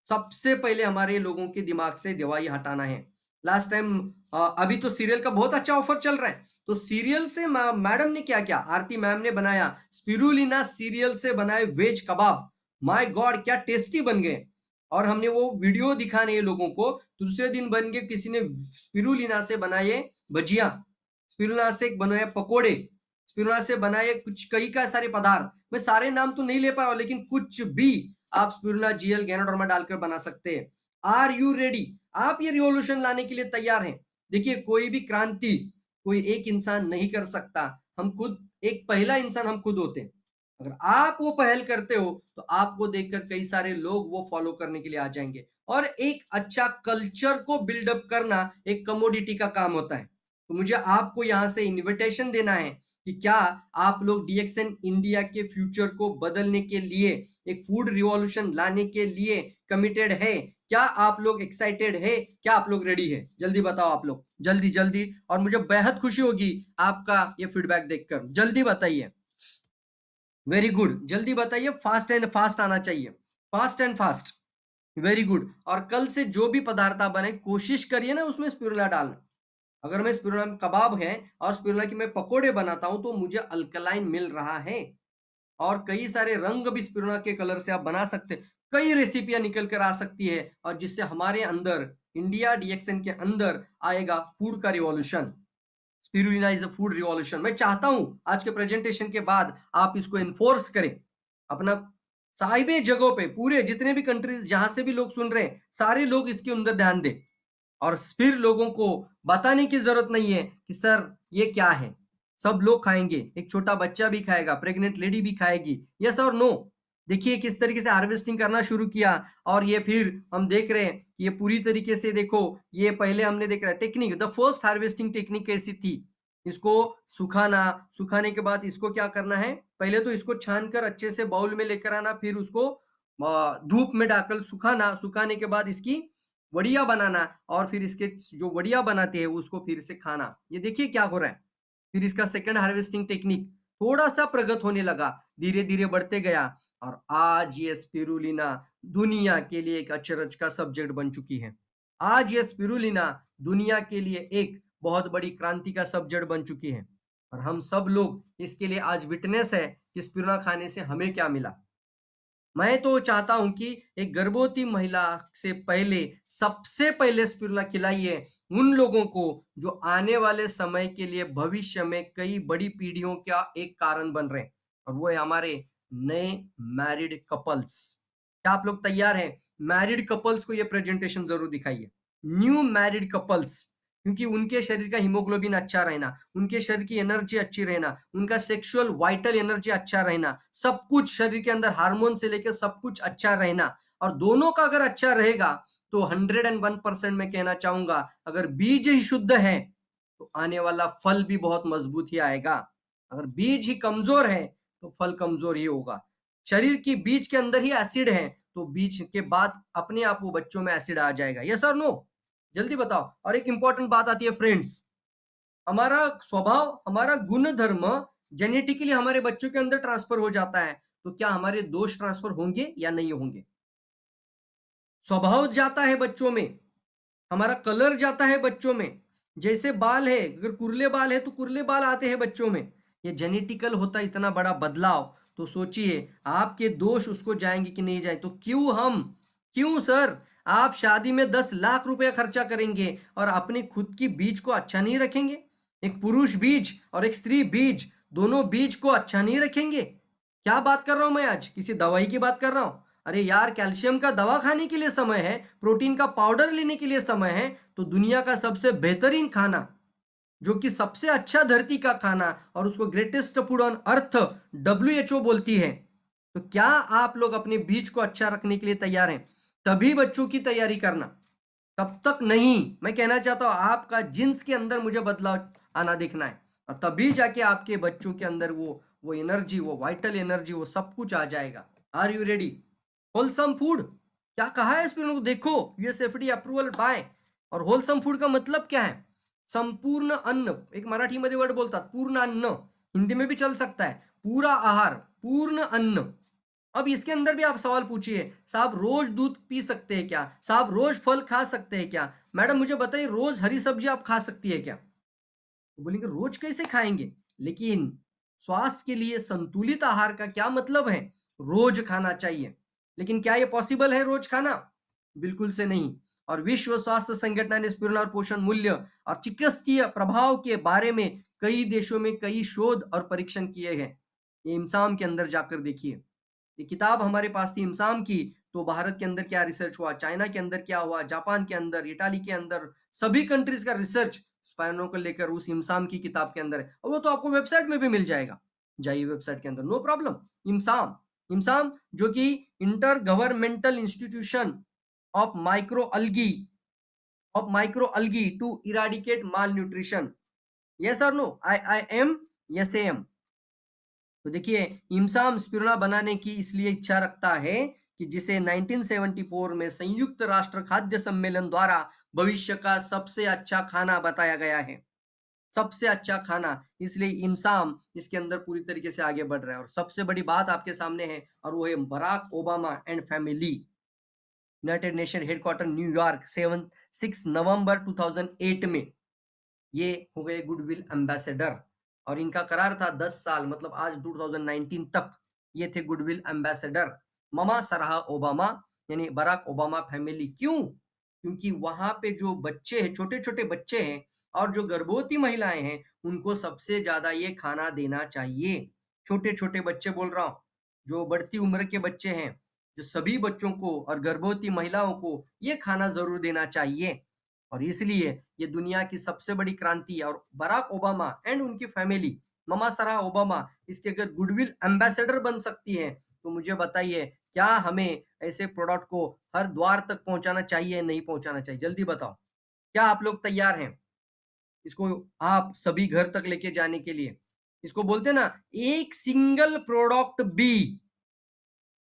S1: सबसे पहले हमारे लोगों के दिमाग से दवाई हटाना है। लास्ट टाइम अभी तो सीरियल का बहुत अच्छा ऑफर चल रहा है, तो सीरियल से मैडम ने क्या किया, आरती मैम ने बनाया स्पिरुलिना सीरियल से बनाए वेज कबाब। माय गॉड क्या टेस्टी बन गए। और हमने वो वीडियो दिखाने ये लोगों को, दूसरे दिन बन गए किसी ने स्पिरुलिना से बनाए भजिया, स्पिरुलिना से बनाए पकोड़े, स्पिरुलिना से बनाए कुछ कई का सारे पदार्थ। मैं सारे नाम तो नहीं ले पा रहा हूं, लेकिन कुछ भी आप स्पिरुलिना जीएल गैनोडर्मा डालकर बना सकते हैं। Are you ready? आप ये रिवॉल्यूशन लाने के लिए तैयार हैं? देखिए कोई भी क्रांति कोई एक इंसान नहीं कर सकता, हम खुद एक पहला इंसान हम खुद होते हैं। अगर आप वो पहल करते हो तो आपको देखकर कई सारे लोग वो फॉलो करने के लिए आ जाएंगे। और एक अच्छा कल्चर को बिल्डअप करना एक कमोडिटी का काम होता है। तो मुझे आपको यहाँ से इनविटेशन देना है कि क्या आप लोग डीएक्सएन इंडिया के फ्यूचर को बदलने के लिए, एक फूड रिवॉल्यूशन लाने के लिए कमिटेड है? क्या आप लोग एक्साइटेड है? क्या आप लोग रेडी है? जल्दी बताओ आप लोग, जल्दी जल्दी। और मुझे बेहद खुशी होगी आपका ये फीडबैक देखकर। जल्दी बताइए। वेरी गुड, जल्दी बताइए। फास्ट एंड फास्ट आना चाहिए, fast and fast. Very good. और कल से जो भी पदार्थ आप बने कोशिश करिए ना उसमें स्पिरुलिना डालना। अगर मैं स्पिरुलिना कबाब है और स्पिरुलिना की मैं पकोड़े बनाता हूं तो मुझे अल्कलाइन मिल रहा है। और कई सारे रंग भी स्पिरुलिना के कलर से आप बना सकते हैं। कई रेसिपियां निकल कर आ सकती है और जिससे हमारे अंदर इंडिया डीएक्सएन के अंदर आएगा फूड का revolution. Spirulina is a food revolution. मैं चाहता हूं आज के प्रेजेंटेशन के बाद आप इसको एनफोर्स करें अपना साहिबे जगहों पे, पूरे जितने भी कंट्रीज जहां से भी लोग सुन रहे हैं सारे लोग इसके अंदर ध्यान दें। और फिर लोगों को बताने की जरूरत नहीं है कि सर ये क्या है। सब लोग खाएंगे, एक छोटा बच्चा भी खाएगा, प्रेग्नेंट लेडी भी खाएगी। यस और नो? देखिए किस तरीके से हार्वेस्टिंग करना शुरू किया। और ये फिर हम देख रहे हैं कि ये पूरी तरीके से देखो, ये पहले हमने देख रहा है technique, the first harvesting technique कैसी थी। इसको सुखाना, सुखाने के बाद इसको क्या करना है, पहले तो इसको छान कर अच्छे से बाउल में लेकर आना, फिर उसको धूप में डालकर सुखाना, सुखाने के बाद इसकी वड़िया बनाना, और फिर इसके जो वड़िया बनाते हैं उसको फिर से खाना। ये देखिए क्या हो रहा है। फिर इसका सेकंड हार्वेस्टिंग टेक्निक थोड़ा सा प्रगत होने लगा, धीरे धीरे बढ़ते गया। और आज ये स्पिरुलिना दुनिया के लिए एक अचरज का सब्जेक्ट बन चुकी है। आज ये स्पिरुलिना दुनिया के लिए एक बहुत बड़ी क्रांति का सब्जेक्ट बन चुकी है। और हम सब लोग इसके लिए आज विटनेस है कि स्पिरुलिना खाने से हमें क्या मिला। मैं तो चाहता हूं कि एक गर्भवती महिला से पहले सबसे पहले स्पिरुलिना खिलाइए उन लोगों को जो आने वाले समय के लिए भविष्य में कई बड़ी पीढ़ियों का एक कारण बन रहे हैं। और वो है हमारे नए मैरिड कपल्स। क्या आप लोग तैयार हैं? मैरिड कपल्स को ये प्रेजेंटेशन जरूर दिखाइए। न्यू मैरिड कपल्स, क्योंकि उनके शरीर का हीमोग्लोबिन अच्छा रहना, उनके शरीर की एनर्जी अच्छी रहना, उनका सेक्सुअल वाइटल एनर्जी अच्छा रहना, सब कुछ शरीर के अंदर हार्मोन से लेकर सब कुछ अच्छा रहना। और दोनों का अगर अच्छा रहेगा तो 101% मैं कहना चाहूंगा, अगर बीज ही शुद्ध है तो आने वाला फल भी बहुत मजबूत ही आएगा। अगर बीज ही कमजोर है तो फल कमजोर ही होगा। शरीर की बीज के अंदर ही एसिड है तो बीज के बाद अपने आप वो बच्चों में एसिड आ जाएगा। यस और नो? जल्दी बताओ। और एक इंपॉर्टेंट बात आती है फ्रेंड्स, हमारा स्वभाव, हमारा गुण धर्म जेनेटिकली हमारे बच्चों के अंदर ट्रांसफर हो जाता है, तो क्या हमारे दोष ट्रांसफर होंगे या नहीं होंगे? स्वभाव जाता है बच्चों में, हमारा कलर जाता है बच्चों में। जैसे बाल है, अगर कुर्ले बाल है तो कुर्ले बाल आते हैं बच्चों में। ये जेनेटिकल होता है इतना बड़ा बदलाव। तो सोचिए आपके दोष उसको जाएंगे कि नहीं जाए। तो क्यों हम, क्यों सर आप शादी में 10 लाख रुपया खर्चा करेंगे और अपनी खुद की बीज को अच्छा नहीं रखेंगे? एक पुरुष बीज और एक स्त्री बीज, दोनों बीज को अच्छा नहीं रखेंगे? क्या बात कर रहा हूं मैं आज? किसी दवाई की बात कर रहा हूं? अरे यार, कैल्शियम का दवा खाने के लिए समय है, प्रोटीन का पाउडर लेने के लिए समय है, तो दुनिया का सबसे बेहतरीन खाना, जो कि सबसे अच्छा धरती का खाना और उसको greatest food on earth WHO बोलती है, तो क्या आप लोग अपने बीज को अच्छा रखने के लिए तैयार हैं? तभी बच्चों की तैयारी करना, तब तक नहीं। मैं कहना चाहता हूं आपका जीन्स के अंदर मुझे बदलाव आना देखना है, और तभी जाके आपके बच्चों के अंदर वो एनर्जी, वो वाइटल एनर्जी, वो सब कुछ आ जाएगा। Are you ready? Wholesome food क्या कहा है इस पे लोग देखो, USFDA अप्रूवल बाय। और होलसम फूड का मतलब क्या है? संपूर्ण अन्न, एक मराठी मध्ये वर्ड बोलतात पूर्ण अन्न, हिंदी में भी चल सकता है पूरा आहार, पूर्ण अन्न। अब इसके अंदर भी आप सवाल पूछिए, साहब रोज दूध पी सकते हैं क्या? साहब रोज फल खा सकते हैं क्या? मैडम मुझे बताइए, रोज हरी सब्जी आप खा सकती है क्या? तो बोलेंगे रोज कैसे खाएंगे? लेकिन स्वास्थ्य के लिए संतुलित आहार का क्या मतलब है? रोज खाना चाहिए। लेकिन क्या ये पॉसिबल है रोज खाना? बिल्कुल से नहीं। और विश्व स्वास्थ्य संगठन ने स्पिरुलिना और पोषण मूल्य और चिकित्सीय प्रभाव के बारे में कई देशों में कई शोध और परीक्षण किए हैं। ये इम्साम के अंदर जाकर देखिए, ये किताब हमारे पास थी इम्साम की, तो भारत के अंदर क्या रिसर्च हुआ, चाइना के अंदर क्या हुआ, जापान के अंदर, इटाली के अंदर, सभी कंट्रीज का रिसर्च स्पाइनो को लेकर उस इम्साम की किताब के अंदर है। और वो तो आपको वेबसाइट में भी मिल जाएगा, जाइए वेबसाइट के अंदर, नो प्रॉब्लम। इम्साम, इम्साम जो कि inter governmental institution of micro algae to eradicate malnutrition, yes और no, I am, yes am. तो देखिए, इम्साम स्पिरुलिना बनाने की इसलिए इच्छा रखता है कि जिसे 1974 में संयुक्त राष्ट्र खाद्य सम्मेलन द्वारा भविष्य का सबसे अच्छा खाना बताया गया है, सबसे अच्छा खाना। इसलिए इम्साम इसके अंदर पूरी तरीके से आगे बढ़ रहा है। और सबसे बड़ी बात आपके सामने है, और वो है Barack Obama and family. United Nation headquarter New York 6 नवंबर 2008 में ये हो गए गुडविल एम्बेसडर। और इनका करार था 10 साल, मतलब आज 2019 तक ये थे goodwill ambassador. Mama Sarah Obama, यानी बराक ओबामा फैमिली। क्यों? क्योंकि वहां पे जो बच्चे हैं, छोटे छोटे बच्चे हैं, और जो गर्भवती महिलाएं हैं, उनको सबसे ज्यादा ये खाना देना चाहिए। छोटे छोटे बच्चे बोल रहा हूं, जो बढ़ती उम्र के बच्चे हैं, जो सभी बच्चों को और गर्भवती महिलाओं को ये खाना जरूर देना चाहिए। और इसलिए ये दुनिया की सबसे बड़ी क्रांति है। और बराक ओबामा एंड उनकी फैमिली, ममा सराह ओबामा, इसके अगर गुडविल एम्बेसडर बन सकती है, तो मुझे बताइए, क्या हमें ऐसे प्रोडक्ट को हर द्वार तक पहुंचाना चाहिए, नहीं पहुंचाना चाहिए? जल्दी बताओ, क्या आप लोग तैयार हैं इसको आप सभी घर तक लेके जाने के लिए? इसको बोलते हैं ना, एक सिंगल प्रोडक्ट बी,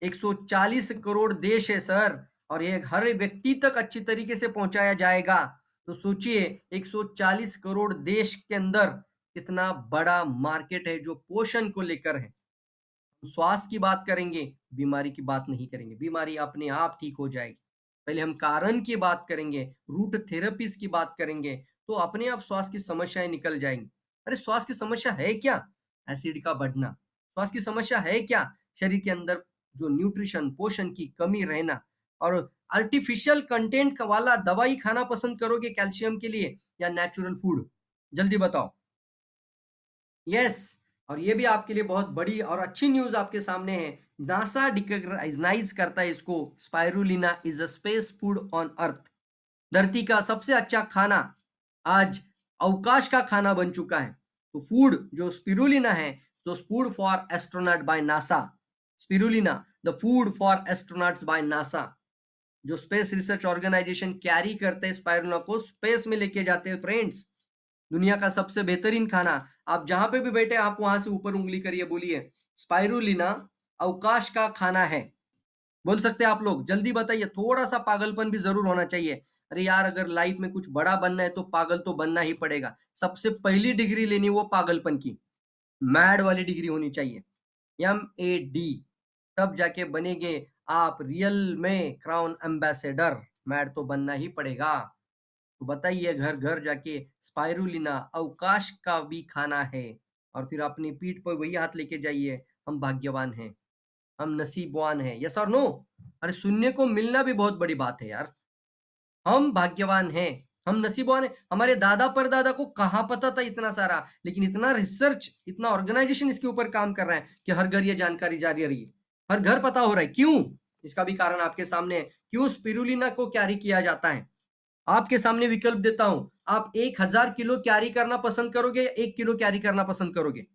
S1: 140 करोड़ देश है सर, और ये हर व्यक्ति तक अच्छी तरीके से पहुंचाया जाएगा। तो सोचिए, 140 करोड़ देश के अंदर कितना बड़ा मार्केट है जो पोषण को लेकर है। स्वास्थ्य की बात करेंगे, बीमारी की बात नहीं करेंगे, बीमारी अपने आप ठीक हो जाएगी। पहले हम कारण की बात करेंगे, रूट थेरेपीज की बात करेंगे, तो अपने आप स्वास्थ्य की समस्याएं निकल जाएंगी। अरे स्वास्थ्य की समस्या है क्या? एसिड का बढ़ना। स्वास्थ्य की समस्या है क्या? शरीर के अंदर जो न्यूट्रिशन, पोषण की कमी रहना। और आर्टिफिशियल कंटेंट वाला दवाई खाना पसंद करोगे कैल्शियम के लिए, या नेचुरल फूड? जल्दी बताओ। यस। और ये भी आपके लिए बहुत बड़ी और अच्छी न्यूज आपके सामने है। नासा रिकॉग्नाइज करता है इसको, spirulina is a space food on अर्थ। धरती का सबसे अच्छा खाना आज अवकाश का खाना बन चुका है। तो फूड जो स्पिरुलिना है, तो food for astronaut by NASA. Spirulina, the food for astronauts by NASA. जो स्पेस रिसर्च ऑर्गेनाइजेशन कैरी करते हैं स्पाइरुलिना को, स्पेस में लेके जाते हैं फ्रेंड्स। दुनिया का सबसे बेहतरीन खाना। आप जहां पे भी बैठे, आप वहां से ऊपर उंगली करिए, बोलिए स्पाइरुलिना अवकाश का खाना है। बोल सकते हैं आप लोग? जल्दी बताइए, थोड़ा सा पागलपन भी जरूर होना चाहिए। अरे यार, अगर लाइफ में कुछ बड़ा बनना है तो पागल तो बनना ही पड़ेगा। सबसे पहली डिग्री लेनी वो पागलपन की, मैड वाली डिग्री होनी चाहिए, MAD। तब जाके बनेंगे आप रियल में क्राउन एम्बेसडर। मैड तो बनना ही पड़ेगा। तो बताइए, घर घर जाके स्पाइरुलिना अवकाश का भी खाना है, और फिर अपनी पीठ पर वही हाथ लेके जाइए, हम भाग्यवान हैं, हम नसीबवान हैं। यस और नो? अरे सुनने को मिलना भी बहुत बड़ी बात है यार। हम भाग्यवान हैं, हम नसीबवान हैं। हमारे दादा परदादा को कहाँ पता था इतना सारा, लेकिन इतना रिसर्च, इतना ऑर्गेनाइजेशन इसके ऊपर काम कर रहा है कि हर घर ये जानकारी जारी रही है, हर घर पता हो रहा है। क्यों? इसका भी कारण आपके सामने है। क्यों स्पिरुलिना को कैरी किया जाता है? आपके सामने विकल्प देता हूं। आप 1000 किलो कैरी करना पसंद करोगे या 1 किलो कैरी करना पसंद करोगे?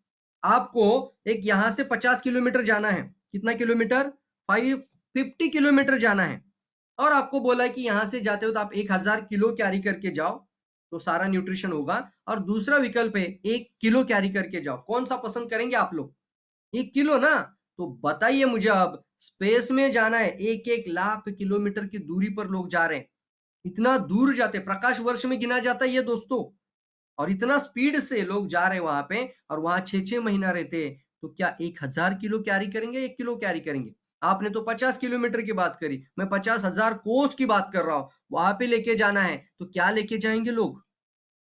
S1: आपको एक यहां से 50 किलोमीटर जाना है। कितना किलोमीटर? 550 किलोमीटर जाना है। और आपको बोला है कि यहां से जाते हो तो आप 1000 किलो कैरी करके जाओ, तो सारा न्यूट्रिशन होगा। और दूसरा विकल्प है 1 किलो कैरी करके जाओ। कौन सा पसंद करेंगे आप लोग? 1 किलो ना? तो बताइए मुझे, अब स्पेस में जाना है, 1-1 लाख किलोमीटर की दूरी पर लोग जा रहे हैं। इतना दूर जाते, प्रकाश वर्ष में गिना जाता है ये दोस्तों। और इतना स्पीड से लोग जा रहे हैं वहां पे, और वहां 6-6 महीना रहते हैं। तो क्या 1000 किलो कैरी करेंगे, 1 किलो कैरी करेंगे? आपने तो 50 किलोमीटर की बात करी, मैं 50,000 कोस की बात कर रहा हूं। वहां पे लेके जाना है तो क्या लेके जाएंगे लोग?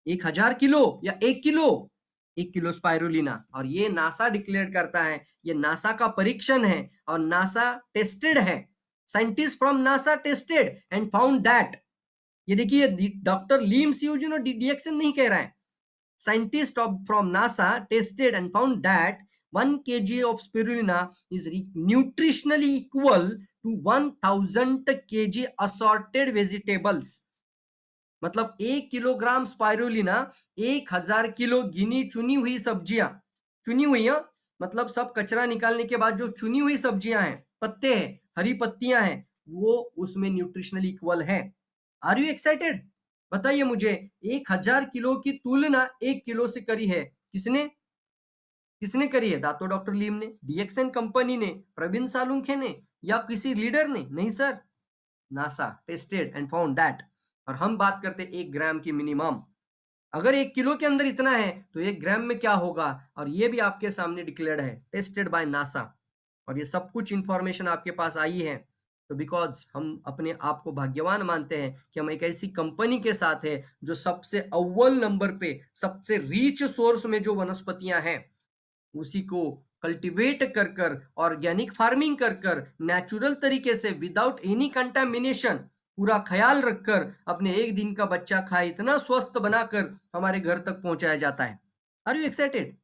S1: 1000 किलो या 1 किलो? 1 kilo spirulina. और ये नासा डिक्लेयर करता है, ये नासा का परीक्षण है और नासा टेस्टेड है। Scientist from NASA tested and found that. ये देखिए, डॉक्टर लीम सियोजिन और डीएक्सन नहीं कह रहा है। Scientists from NASA tested and found that 1 kg of spirulina is nutritionally equal to 1000 kg assorted vegetables। मतलब 1 किलोग्राम स्पाइरुलिना 1000 किलो गिनी चुनी हुई सब्जियां, चुनी हुई है मतलब सब कचरा निकालने के बाद जो चुनी हुई सब्जियां हैं, पत्ते हैं, हरी पत्तियां हैं, वो उसमें न्यूट्रिशनली इक्वल है। Are you excited? बताइए मुझे, 1000 किलो की तुलना 1 किलो से करी है किसने? किसने करी है? दातो डॉक्टर लीम ने, डीएक्सएन कंपनी ने, प्रवीण सालुंखे ने, या किसी लीडर ने? नहीं sir, NASA tested and found that. और हम बात करते 1 ग्राम की मिनिमम। अगर 1 किलो के अंदर इतना है तो 1 ग्राम में क्या होगा? और ये भी आपके सामने डिक्लेयर्ड है, टेस्टेड बाय नासा। और ये सब कुछ इंफॉर्मेशन आपके पास आई है तो बिकॉज हम अपने आप को भाग्यवान मानते हैं कि हम एक ऐसी कंपनी के साथ है जो सबसे अव्वल नंबर पे, सबसे रीच सोर्स में जो वनस्पतियां हैं उसी को कल्टीवेट कर कर, ऑर्गेनिक फार्मिंग कर कर, नेचुरल तरीके से, विदाउट एनी कंटामिनेशन, पूरा ख्याल रखकर अपने 1 दिन का बच्चा खाए इतना स्वस्थ बनाकर हमारे घर तक पहुंचाया जाता है। Are you excited?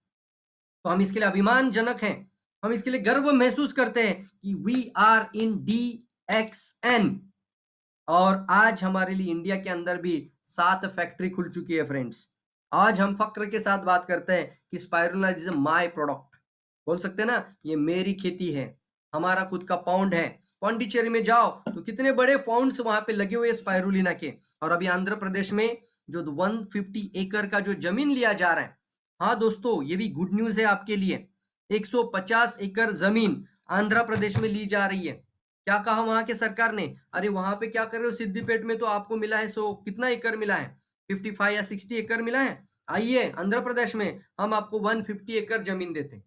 S1: तो हम इसके लिए अभिमानजनक हैं, हम इसके लिए गर्व महसूस करते हैं कि वी आर इन DXN। और आज हमारे लिए इंडिया के अंदर भी 7 फैक्ट्री खुल चुकी है फ्रेंड्स। आज हम फक्र के साथ बात करते हैं कि स्पाइरुलिना इज माय प्रोडक्ट। बोल सकते हैं ना, ये मेरी खेती है, हमारा खुद का पाउंड है। पौंडीचेरी में जाओ तो कितने बड़े पाउंड्स वहां पे लगे हुए स्पाइरुलिना के। और अभी आंध्र प्रदेश में जो 150 एकड़ का जो जमीन लिया जा रहा है, हाँ दोस्तों ये भी गुड न्यूज है आपके लिए। 150 एकड़ जमीन आंध्र प्रदेश में ली जा रही है। क्या कहा वहां के सरकार ने? अरे वहां पे क्या कर रहे हो, सिद्दीपेट में तो आपको मिला है, सो कितना एकड़ मिला है? 55 या 60 एकड़ मिला है। आइए आंध्र प्रदेश में हम आपको 150 एकड़ जमीन देते हैं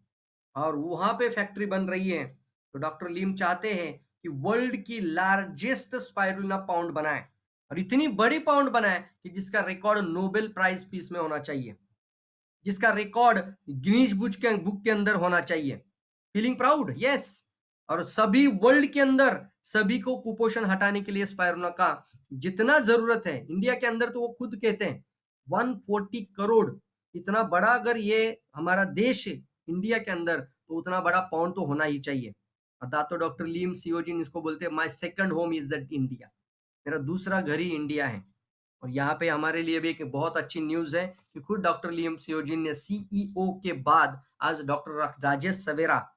S1: और वहां पे फैक्ट्री बन रही है। तो डॉक्टर लीम चाहते हैं कि वर्ल्ड की लार्जेस्ट स्पाइरुलिना पाउंड बनाए, और इतनी बड़ी पाउंड बनाए कि जिसका रिकॉर्ड नोबेल प्राइज पीस में होना चाहिए, जिसका रिकॉर्ड गिनीज बुक के अंदर होना चाहिए। Feeling proud? यस। और सभी वर्ल्ड के अंदर सभी को कुपोषण हटाने के लिए स्पाइरुलिना का जितना जरूरत है, इंडिया के अंदर तो वो खुद कहते हैं 140 करोड़, इतना बड़ा अगर ये हमारा देश है इंडिया के अंदर, तो उतना बड़ा पाउंड तो होना ही चाहिए। और दातो डॉक्टर लीम सियोजिन इसको बोलते हैं, my second home is that India. मेरा दूसरा घर ही इंडिया है। और यहाँ पे हमारे लिए भी एक बहुत अच्छी न्यूज है कि खुद डॉक्टर लियम सियोजिन ने CEO के बाद आज डॉक्टर राजेश सवेरा,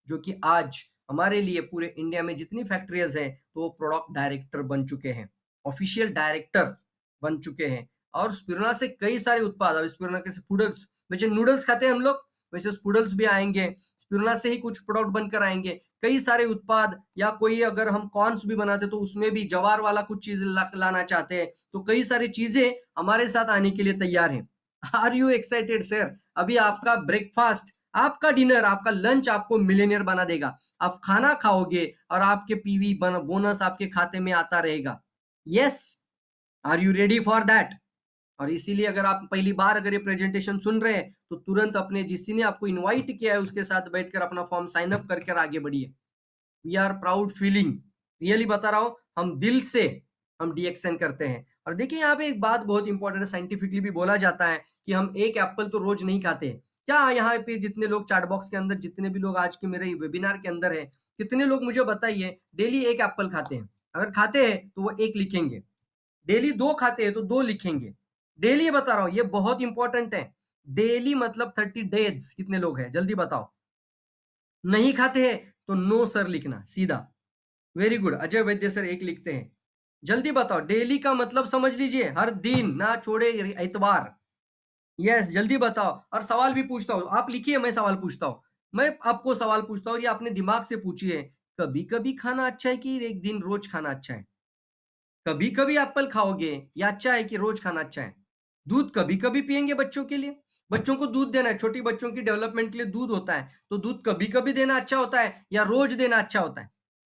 S1: जो कि आज हमारे लिए पूरे इंडिया में जितनी फैक्ट्रीज हैं तो वो प्रोडक्ट डायरेक्टर बन चुके हैं, ऑफिशियल डायरेक्टर बन चुके हैं। और स्पिरुलिना से कई सारे उत्पाद, अब स्पिरुलिना के फूडल्स, वैसे नूडल्स खाते हैं हम लोग, वैसे स्पूडल्स भी आएंगे, स्पिरुलिना से ही कुछ प्रोडक्ट बनकर आएंगे। कई सारे उत्पाद, या कोई अगर हम कॉर्न्स भी बनाते तो उसमें भी जवार वाला कुछ चीज लाना चाहते हैं, तो कई सारी चीजें हमारे साथ आने के लिए तैयार हैं। Are you excited sir? अभी आपका ब्रेकफास्ट, आपका डिनर, आपका लंच आपको मिलेनियर बना देगा। आप खाना खाओगे और आपके पीवी बोनस आपके खाते में आता रहेगा। Yes, are you ready for that? और इसीलिए अगर आप पहली बार अगर ये प्रेजेंटेशन सुन रहे हैं तो तुरंत अपने जिसने आपको इनवाइट किया है उसके साथ बैठकर अपना फॉर्म साइन अप करके आगे बढ़िए। We are proud feeling, really बता रहा हूं, हम दिल से हम DXN करते हैं। और देखिए यहाँ पे एक बात बहुत इंपॉर्टेंट है, साइंटिफिकली भी बोला जाता है कि हम एक एप्पल तो रोज नहीं खाते। क्या यहाँ पे जितने लोग चैट बॉक्स के अंदर, जितने भी लोग आज के मेरे वेबिनार के अंदर है, कितने लोग मुझे बताइए डेली एक एप्पल खाते हैं? अगर खाते हैं तो वो एक लिखेंगे, डेली 2 खाते हैं तो 2 लिखेंगे। डेली बता रहा हूँ, ये बहुत इंपॉर्टेंट है। डेली मतलब 30 डेज कितने लोग हैं? जल्दी बताओ। नहीं खाते हैं तो नो सर लिखना सीधा। वेरी गुड, अजय वैद्य सर 1 लिखते हैं। जल्दी बताओ, डेली का मतलब समझ लीजिए, हर दिन ना छोड़े इतवार। यस, जल्दी बताओ। और सवाल भी पूछता हूँ, आप लिखिए, मैं सवाल पूछता हूँ। मैं आपको सवाल पूछता हूँ, ये अपने दिमाग से पूछिए, कभी-कभी खाना अच्छा है कि एक दिन रोज खाना अच्छा है? कभी-कभी एप्पल खाओगे या अच्छा है कि रोज खाना अच्छा है? दूध कभी-कभी पिएंगे बच्चों के लिए? बच्चों को दूध देना है, छोटी बच्चों की डेवलपमेंट के लिए दूध होता है, तो दूध कभी-कभी देना अच्छा होता है या रोज देना अच्छा होता है?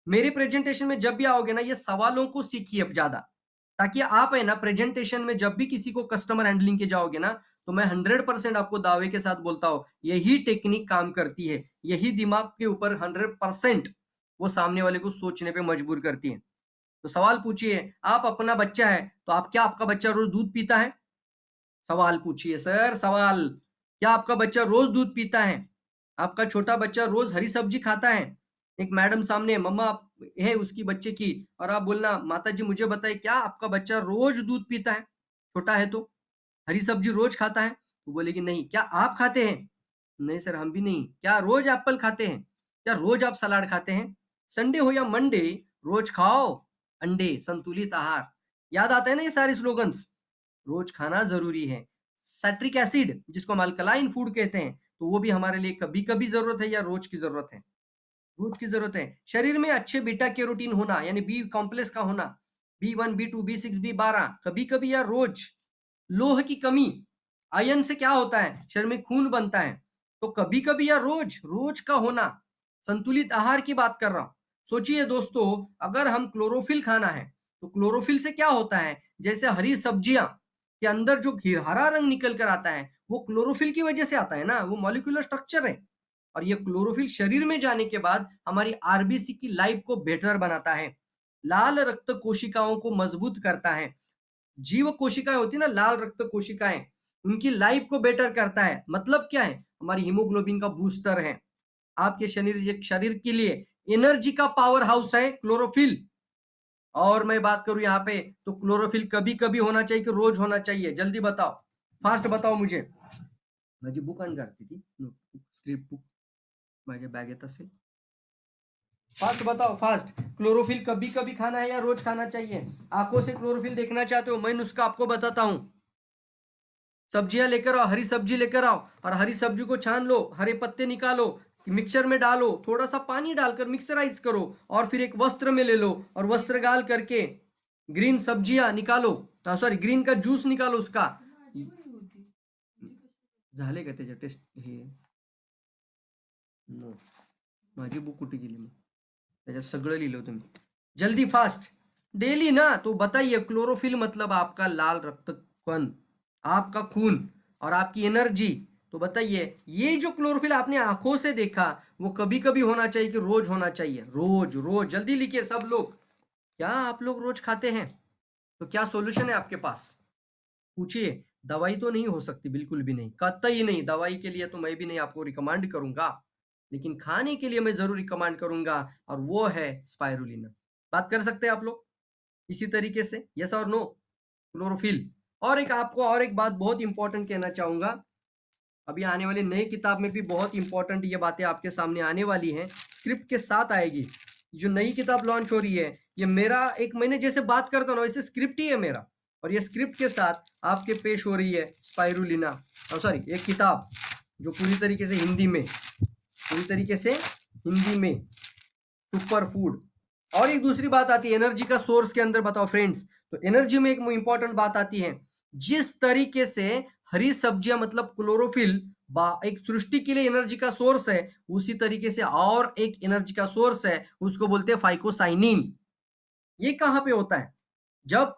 S1: मेरी प्रेजेंटेशन में जब भी आओगे ना, ये सवालों को सीखिए अब ज़्यादा, ताकि आप है ना प्रेजेंटेशन में जब भी किसी को कस्टमर हैंडलिंग के जाओगे ना, तो मैं 100% आपको दावे के साथ बोलता हूँ, यही टेक्निक काम करती है, यही दिमाग के ऊपर 100% वो सामने वाले को सोचने पे मजबूर करती है। तो सवाल पूछिए, आप अपना बच्चा है, तो आपका बच्चा रोज दूध पीता है? सवाल पूछिए सर, सवाल। क्या आपका बच्चा रोज दूध पीता है? आपका छोटा बच्चा रोज हरी सब्जी खाता है? एक मैडम सामने मम्मा है उसकी बच्चे की, और आप बोलना माता जी मुझे बताइए, क्या आपका बच्चा रोज दूध पीता है? छोटा है तो हरी सब्जी रोज खाता है? तो बोलेगी नहीं। क्या आप खाते हैं? नहीं सर, हम भी नहीं। क्या रोज एप्पल खाते हैं? क्या रोज आप सलाद खाते हैं? संडे हो या मंडे, रोज खाओ अंडे, संतुलित आहार। याद आते हैं ना ये सारे स्लोगन्स? रोज खाना जरूरी है। सैट्रिक एसिड जिसको हम अल्कलाइन फूड कहते हैं, तो वो भी हमारे लिए कभी कभी जरूरत है या रोज की जरूरत है? रोज की जरूरत है। शरीर में अच्छे बीटा कैरोटीन होना, यानी बी कॉम्प्लेक्स का होना, B1 B2 B6 B12, कभी कभी या रोज? लोह की कमी, आयन से क्या होता है, शरीर में खून बनता है, तो कभी कभी या रोज? रोज का होना। संतुलित आहार की बात कर रहा हूं। सोचिए दोस्तों, अगर हम क्लोरोफिल खाना है, तो क्लोरोफिल से क्या होता है, जैसे हरी सब्जियां के अंदर जो हरा रंग निकल कर आता है, वो क्लोरोफिल की वजह से आता है ना, वो मॉलिक्यूलर स्ट्रक्चर है। और ये क्लोरोफिल शरीर में जाने के बाद हमारी आरबीसी की लाइफ को बेहतर बनाता है, लाल रक्त कोशिकाओं को मजबूत करता है। जीव कोशिकाएं होती है ना, लाल रक्त कोशिकाएं, उनकी लाइफ को बेटर करता है। मतलब क्या है, हमारी हीमोग्लोबिन का बूस्टर है। आपके शरीर के लिए एनर्जी का पावर हाउस है क्लोरोफिल। और मैं बात करूं यहाँ पे, तो क्लोरोफिल कभी कभी होना चाहिए कि रोज होना चाहिए? जल्दी बताओ, फास्ट बताओ मुझे। माझी बुक आणि करते ती स्क्रिप्ट बुक माझ्या बॅगेत असेल। फास्ट बताओ, फास्ट। क्लोरोफिल कभी कभी खाना है या रोज खाना चाहिए? आंखों से क्लोरोफिल देखना चाहते हो, मैं नुस्खा आपको बताता हूं। सब्जियां लेकर आओ, हरी सब्जी लेकर आओ, और हरी सब्जी को छान लो, हरे पत्ते निकालो, मिक्सर में डालो, थोड़ा सा पानी डालकर मिक्सराइज करो, और फिर एक वस्त्र में ले लो, और वस्त्र गाल करके ग्रीन सब्जियां निकालो, सॉरी ग्रीन का जूस निकालो उसका। झाले का त्याच्या टेस्ट हे? नो, माझी बुक कुठे गेली मग? त्याच्यात सगळं लिहिलं होतं मी। जल्दी फास्ट, डेली ना, तो बताइए क्लोरोफिल मतलब आपका लाल रक्त कण, आपका खून और आपकी एनर्जी। तो बताइए, ये जो क्लोरोफिल आपने आंखों से देखा, वो कभी कभी होना चाहिए कि रोज होना चाहिए? रोज, रोज। जल्दी लिखिए सब लोग। क्या आप लोग रोज खाते हैं? तो क्या सॉल्यूशन है आपके पास? पूछिए। दवाई तो नहीं हो सकती, बिल्कुल भी नहीं, कतई नहीं। दवाई के लिए तो मैं भी नहीं आपको रिकमेंड करूंगा, लेकिन खाने के लिए मैं जरूर रिकमेंड करूंगा, और वो है स्पाइरुलिना। बात कर सकते हैं आप लोग इसी तरीके से, यस और नो? क्लोरोफिल। और एक आपको और एक बात बहुत इंपॉर्टेंट कहना चाहूंगा, अभी आने वाली नई किताब में भी बहुत इंपॉर्टेंट ये बातें आपके सामने आने वाली हैं, स्क्रिप्ट के साथ आएगी। जो नई किताब लॉन्च हो रही है, ये मेरा एक महीने जैसे बात करता हूँ ना, वैसे स्क्रिप्ट ही है मेरा, और ये स्क्रिप्ट के साथ आपके पेश हो रही है स्पाइरुलिना, सॉरी एक किताब जो पूरी तरीके से हिंदी में, पूरी तरीके से हिंदी में, सुपर फूड। और एक दूसरी बात आती है एनर्जी का सोर्स के अंदर, बताओ फ्रेंड्स, तो एनर्जी में एक इंपॉर्टेंट बात आती है, जिस तरीके से हरी सब्जियां मतलब क्लोरोफिल एक सृष्टि के लिए एनर्जी का सोर्स है, उसी तरीके से और एक एनर्जी का सोर्स है, उसको बोलते हैं फाइकोसाइनिन। ये कहां पे होता है? जब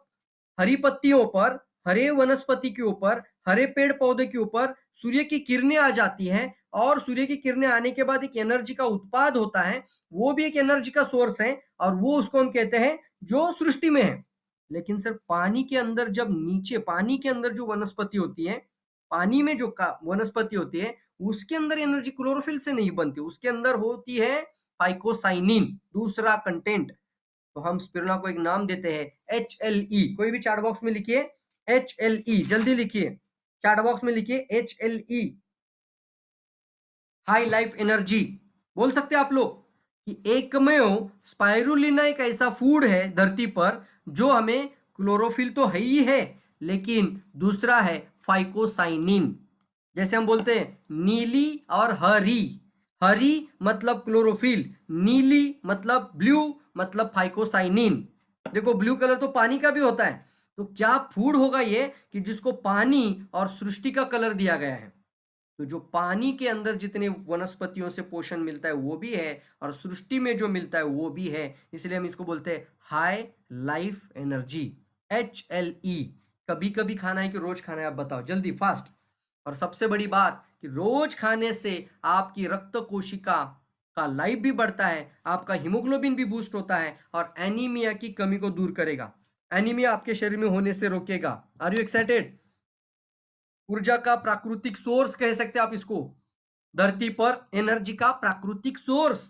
S1: हरी पत्तियों पर, हरे वनस्पति के ऊपर, हरे पेड़ पौधे के ऊपर सूर्य की किरणें आ जाती हैं, और सूर्य की किरणें आने के बाद एक एनर्जी का उत्पाद होता है, वो भी एक एनर्जी का सोर्स है, और वो उसको हम कहते हैं जो सृष्टि में है। लेकिन सर पानी के अंदर जब नीचे पानी के अंदर जो वनस्पति होती है, पानी में जो वनस्पति होती है, उसके अंदर एनर्जी क्लोरोफिल से नहीं बनती, उसके अंदर होती है फाइकोसाइनिन, दूसरा कंटेंट। तो हम स्पिरुलिना को एक नाम देते हैं HLE। कोई भी चैट बॉक्स में लिखिए HLE, जल्दी लिखिए, चैट बॉक्स में लिखिए HLE, हाई लाइफ एनर्जी। बोल सकते हैं आप लोग कि एकमेव स्पाइरुलिना एक ऐसा फूड है धरती पर जो हमें क्लोरोफिल तो है ही है, लेकिन दूसरा है फाइकोसाइनिन। जैसे हम बोलते हैं नीली और हरी, हरी मतलब क्लोरोफिल, नीली मतलब ब्लू मतलब फाइकोसाइनिन। देखो ब्लू कलर तो पानी का भी होता है, तो क्या फूड होगा ये कि जिसको पानी और सृष्टि का कलर दिया गया है। तो जो पानी के अंदर जितने वनस्पतियों से पोषण मिलता है वो भी है, और सृष्टि में जो मिलता है वो भी है, इसलिए हम इसको बोलते हैं हाई लाइफ एनर्जी, HLE। कभी कभी खाना है कि रोज खाना है, आप बताओ जल्दी फास्ट। और सबसे बड़ी बात कि रोज खाने से आपकी रक्त कोशिका का लाइफ भी बढ़ता है, आपका हीमोग्लोबिन भी बूस्ट होता है, और एनीमिया की कमी को दूर करेगा, एनीमिया आपके शरीर में होने से रोकेगा। Are you excited? ऊर्जा का प्राकृतिक सोर्स कह सकते हैं आप इसको, धरती पर एनर्जी का प्राकृतिक सोर्स।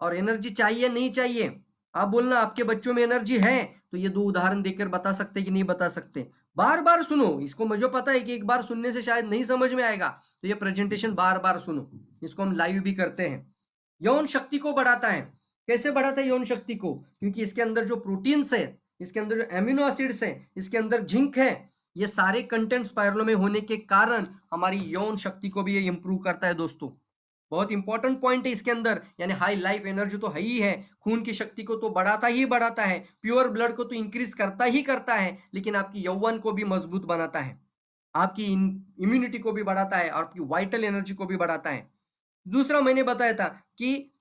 S1: और एनर्जी चाहिए नहीं चाहिए, आप बोलना आपके बच्चों में एनर्जी है, तो ये दो उदाहरण देकर बता सकते कि नहीं बता सकते। बार बार सुनो इसको, मुझे पता है कि एक बार सुनने से शायद नहीं समझ में आएगा, तो ये प्रेजेंटेशन बार बार सुनो, इसको हम लाइव भी करते हैं। यौन शक्ति को बढ़ाता है। कैसे बढ़ाता है यौन शक्ति को? क्योंकि इसके अंदर जो प्रोटीन्स है, इसके अंदर जो एमिनो एसिड्स है, इसके अंदर जिंक है, ये सारे कंटेंट स्पाइरुलिना में होने के कारण हमारी यौन शक्ति को भी ये इंप्रूव करता है दोस्तों। बहुत इंपॉर्टेंट पॉइंट है इसके अंदर, यानी हाई लाइफ एनर्जी तो है ही है, खून की शक्ति को तो बढ़ाता ही बढ़ाता है, प्योर ब्लड को तो इंक्रीज करता ही करता है, लेकिन आपकी यौवन को भी मजबूत बनाता है, आपकी इम्यूनिटी को भी बढ़ाता है, और आपकी वाइटल एनर्जी को भी बढ़ाता है। दूसरा मैंने बताया था कि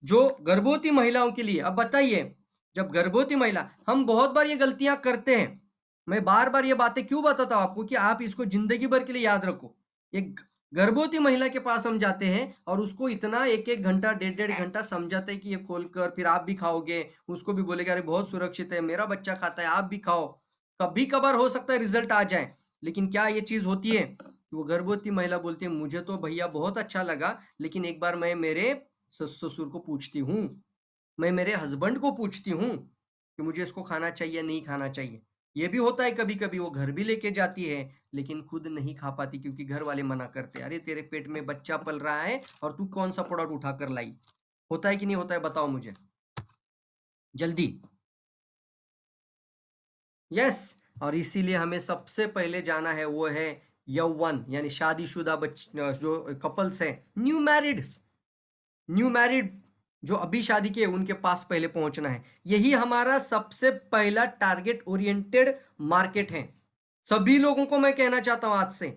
S1: जो गर्भवती महिलाओं के लिए, अब बताइए, जब गर्भवती महिला, हम बहुत बार ये गलतियां करते हैं, मैं बार बार ये बातें क्यों बताता हूं आपको कि आप इसको जिंदगी भर के लिए याद रखो। एक गर्भवती महिला के पास हम जाते हैं और उसको इतना एक एक घंटा डेढ़ डेढ़ घंटा समझाते हैं कि ये खोलकर फिर आप भी खाओगे, उसको भी बोलेगा अरे बहुत सुरक्षित है, मेरा बच्चा खाता है, आप भी खाओ। कभी कभार हो सकता है रिजल्ट आ जाए, लेकिन क्या ये चीज होती है कि वो गर्भवती महिला बोलती है मुझे तो भैया बहुत अच्छा लगा, लेकिन एक बार मैं मेरे ससुर को पूछती हूँ, मैं मेरे हस्बैंड को पूछती हूँ कि मुझे इसको खाना चाहिए नहीं खाना चाहिए। ये भी होता है कभी कभी वो घर भी लेके जाती है, लेकिन खुद नहीं खा पाती क्योंकि घर वाले मना करते हैं, अरे तेरे पेट में बच्चा पल रहा है और तू कौन सा प्रोडक्ट उठाकर लाई। होता है कि नहीं होता है, बताओ मुझे जल्दी। यस। और इसीलिए हमें सबसे पहले जाना है वो है यौवन, यानी शादीशुदा जो कपल्स हैं, न्यू मैरिड जो अभी शादी किए उनके पास पहले पहुंचना है। यही हमारा सबसे पहला टारगेट ओरिएंटेड मार्केट है। सभी लोगों को मैं कहना चाहता हूं आज से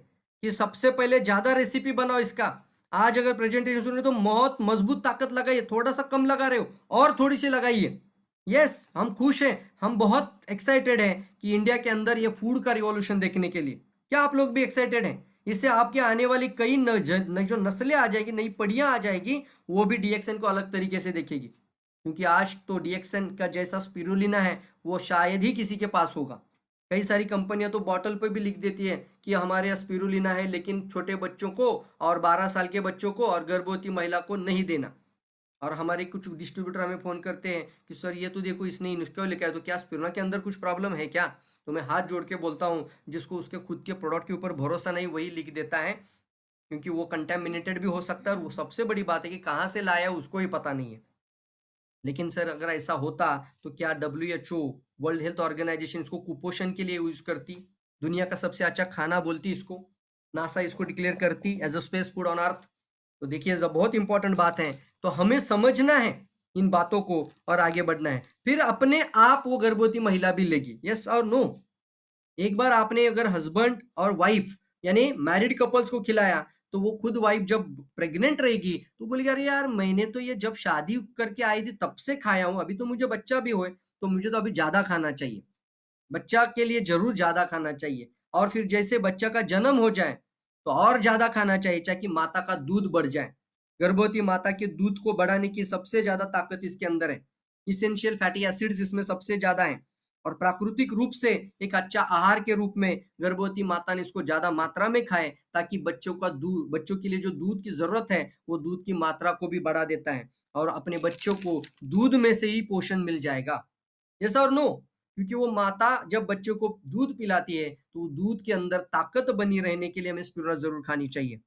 S1: कि सबसे पहले ज्यादा रेसिपी बनाओ इसका। आज अगर प्रेजेंटेशन सुन रहे हो तो बहुत मजबूत ताकत लगाइए, थोड़ा सा कम लगा रहे हो और थोड़ी सी लगाइए। यस, हम खुश हैं, हम बहुत एक्साइटेड हैं कि इंडिया के अंदर ये फूड का रिवॉल्यूशन देखने के लिए। क्या आप लोग भी एक्साइटेड हैं? इससे आपके आने वाली कई जो नस्लें आ जाएगी, नई पीढ़ियां आ जाएगी, वो भी डीएक्सएन को अलग तरीके से देखेगी, क्योंकि आज तो डीएक्सएन का जैसा स्पिरुलिना है वो शायद ही किसी के पास होगा। कई सारी कंपनियां तो बॉटल पे भी लिख देती है कि हमारे यहाँ स्पिरुलिना है, लेकिन छोटे बच्चों को और 12 साल के बच्चों को और गर्भवती महिला को नहीं देना। और हमारे कुछ डिस्ट्रीब्यूटर हमें फोन करते हैं कि सर ये तो देखो इसने क्यों लेके आया, तो क्या स्पिरुलिना के अंदर कुछ प्रॉब्लम है क्या? तो मैं हाथ जोड़ के बोलता हूँ, जिसको उसके खुद के प्रोडक्ट के ऊपर भरोसा नहीं वही लिख देता है, क्योंकि वो कंटेमिनेटेड भी हो सकता है, और वो सबसे बड़ी बात है कि कहाँ से लाया उसको ही पता नहीं है। लेकिन सर अगर ऐसा होता तो क्या WHO, वर्ल्ड हेल्थ ऑर्गेनाइजेशन, इसको कुपोषण के लिए यूज करती, दुनिया का सबसे अच्छा खाना बोलती इसको, नासा इसको डिक्लेयर करती as a space food on earth? तो देखिए जब बहुत इंपॉर्टेंट बात है, तो हमें समझना है इन बातों को और आगे बढ़ना है, फिर अपने आप वो गर्भवती महिला भी लेगी। यस और नो? एक बार आपने अगर हस्बैंड और वाइफ यानी मैरिड कपल्स को खिलाया, तो वो खुद वाइफ जब प्रेग्नेंट रहेगी तो बोलेगी अरे यार मैंने तो ये जब शादी करके आई थी तब से खाया हूं, अभी तो मुझे बच्चा भी होए तो मुझे तो अभी ज्यादा खाना चाहिए, बच्चा के लिए जरूर ज्यादा खाना चाहिए। और फिर जैसे बच्चा का जन्म हो जाए तो और ज्यादा खाना चाहिए, ताकि माता का दूध बढ़ जाए। गर्भवती माता के दूध को बढ़ाने की सबसे ज्यादा ताकत इसके अंदर है, इसेंशियल फैटी एसिड्स इसमें सबसे ज्यादा है। और प्राकृतिक रूप से एक अच्छा आहार के रूप में गर्भवती माता ने इसको ज्यादा मात्रा में खाए, ताकि बच्चों के लिए जो दूध की जरूरत है वो दूध की मात्रा को भी बढ़ा देता है और अपने बच्चों को दूध में से ही पोषण मिल जाएगा। यस और नो? क्योंकि वो माता जब बच्चों को दूध पिलाती है तो दूध के अंदर ताकत बनी रहने के लिए हमें स्पिरुलिना जरूर खानी चाहिए।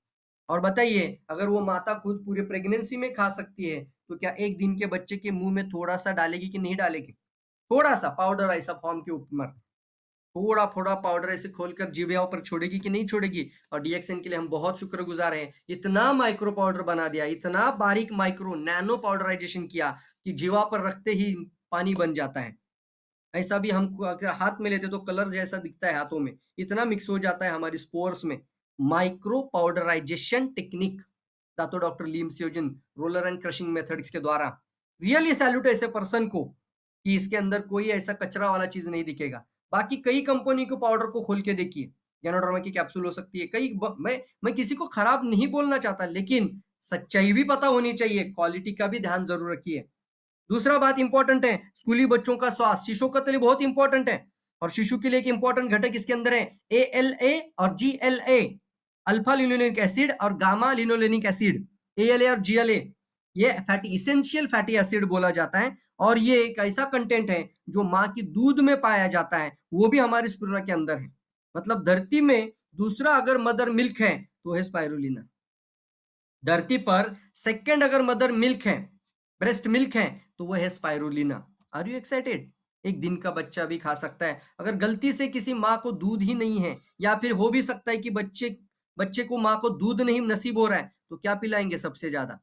S1: और बताइए, अगर वो माता खुद पूरे प्रेगनेंसी में खा सकती है तो क्या एक दिन के बच्चे के मुंह में थोड़ा सा डालेगी कि नहीं डालेगी? थोड़ा सा पाउडर ऐसा फॉर्म के ऊपर थोड़ा थोड़ा पाउडर ऐसे खोलकर जीभे पर छोड़ेगी कि नहीं छोड़ेगी? और डीएक्सएन के लिए हम बहुत शुक्रगुजार हैं, इतना माइक्रो पाउडर बना दिया, इतना बारीक माइक्रो नैनो पाउडराइजेशन किया कि जीवा पर रखते ही पानी बन जाता है। ऐसा भी हम अगर हाथ में लेते तो कलर जैसा दिखता है हाथों में, इतना मिक्स हो जाता है हमारी स्पोर्स में। माइक्रो पाउडराइजेशन टेक्निक, दातो डॉक्टर लीम सियोजिन रोलर एंड क्रशिंग मेथड्स के द्वारा। रियली सैल्यूट ऐसे पर्सन को कि इसके अंदर कोई ऐसा कचरा वाला चीज नहीं दिखेगा। बाकी कई कंपनी के पाउडर को खोल के देखिए, गैनोडर्मा की कैप्सूल हो सकती है, मैं किसी को खराब नहीं बोलना चाहता, लेकिन सच्चाई भी पता होनी चाहिए, क्वालिटी का भी ध्यान जरूर रखिए। दूसरा बात इंपॉर्टेंट है, स्कूली बच्चों का स्वास्थ्य शिशु का लिए बहुत इंपॉर्टेंट है। और शिशु के लिए एक इंपॉर्टेंट घटक इसके अंदर है ALA और GLA, अल्फा लिनोलेनिक एसिड और गामा लिनोलेनिक एसिड। ALA और GLA ये फैटी इसेंशियल फैटी एसिड बोला जाता है, और ये एक ऐसा कंटेंट है जो माँ की दूध में पाया जाता है, वो भी हमारी स्पिरुलिना के अंदर है। मतलब धरती में दूसरा अगर मदर मिल्क है तो है स्पाइरुलिना। धरती पर सेकंड अगर मदर मिल्क है, ब्रेस्ट मिल्क है, तो वो है स्पाइरुलिना। Are you excited? एक दिन का बच्चा भी खा सकता है। अगर गलती से किसी माँ को दूध ही नहीं है, या फिर हो भी सकता है कि बच्चे बच्चे को माँ को दूध नहीं नसीब हो रहा है, तो क्या पिलाएंगे सबसे ज्यादा,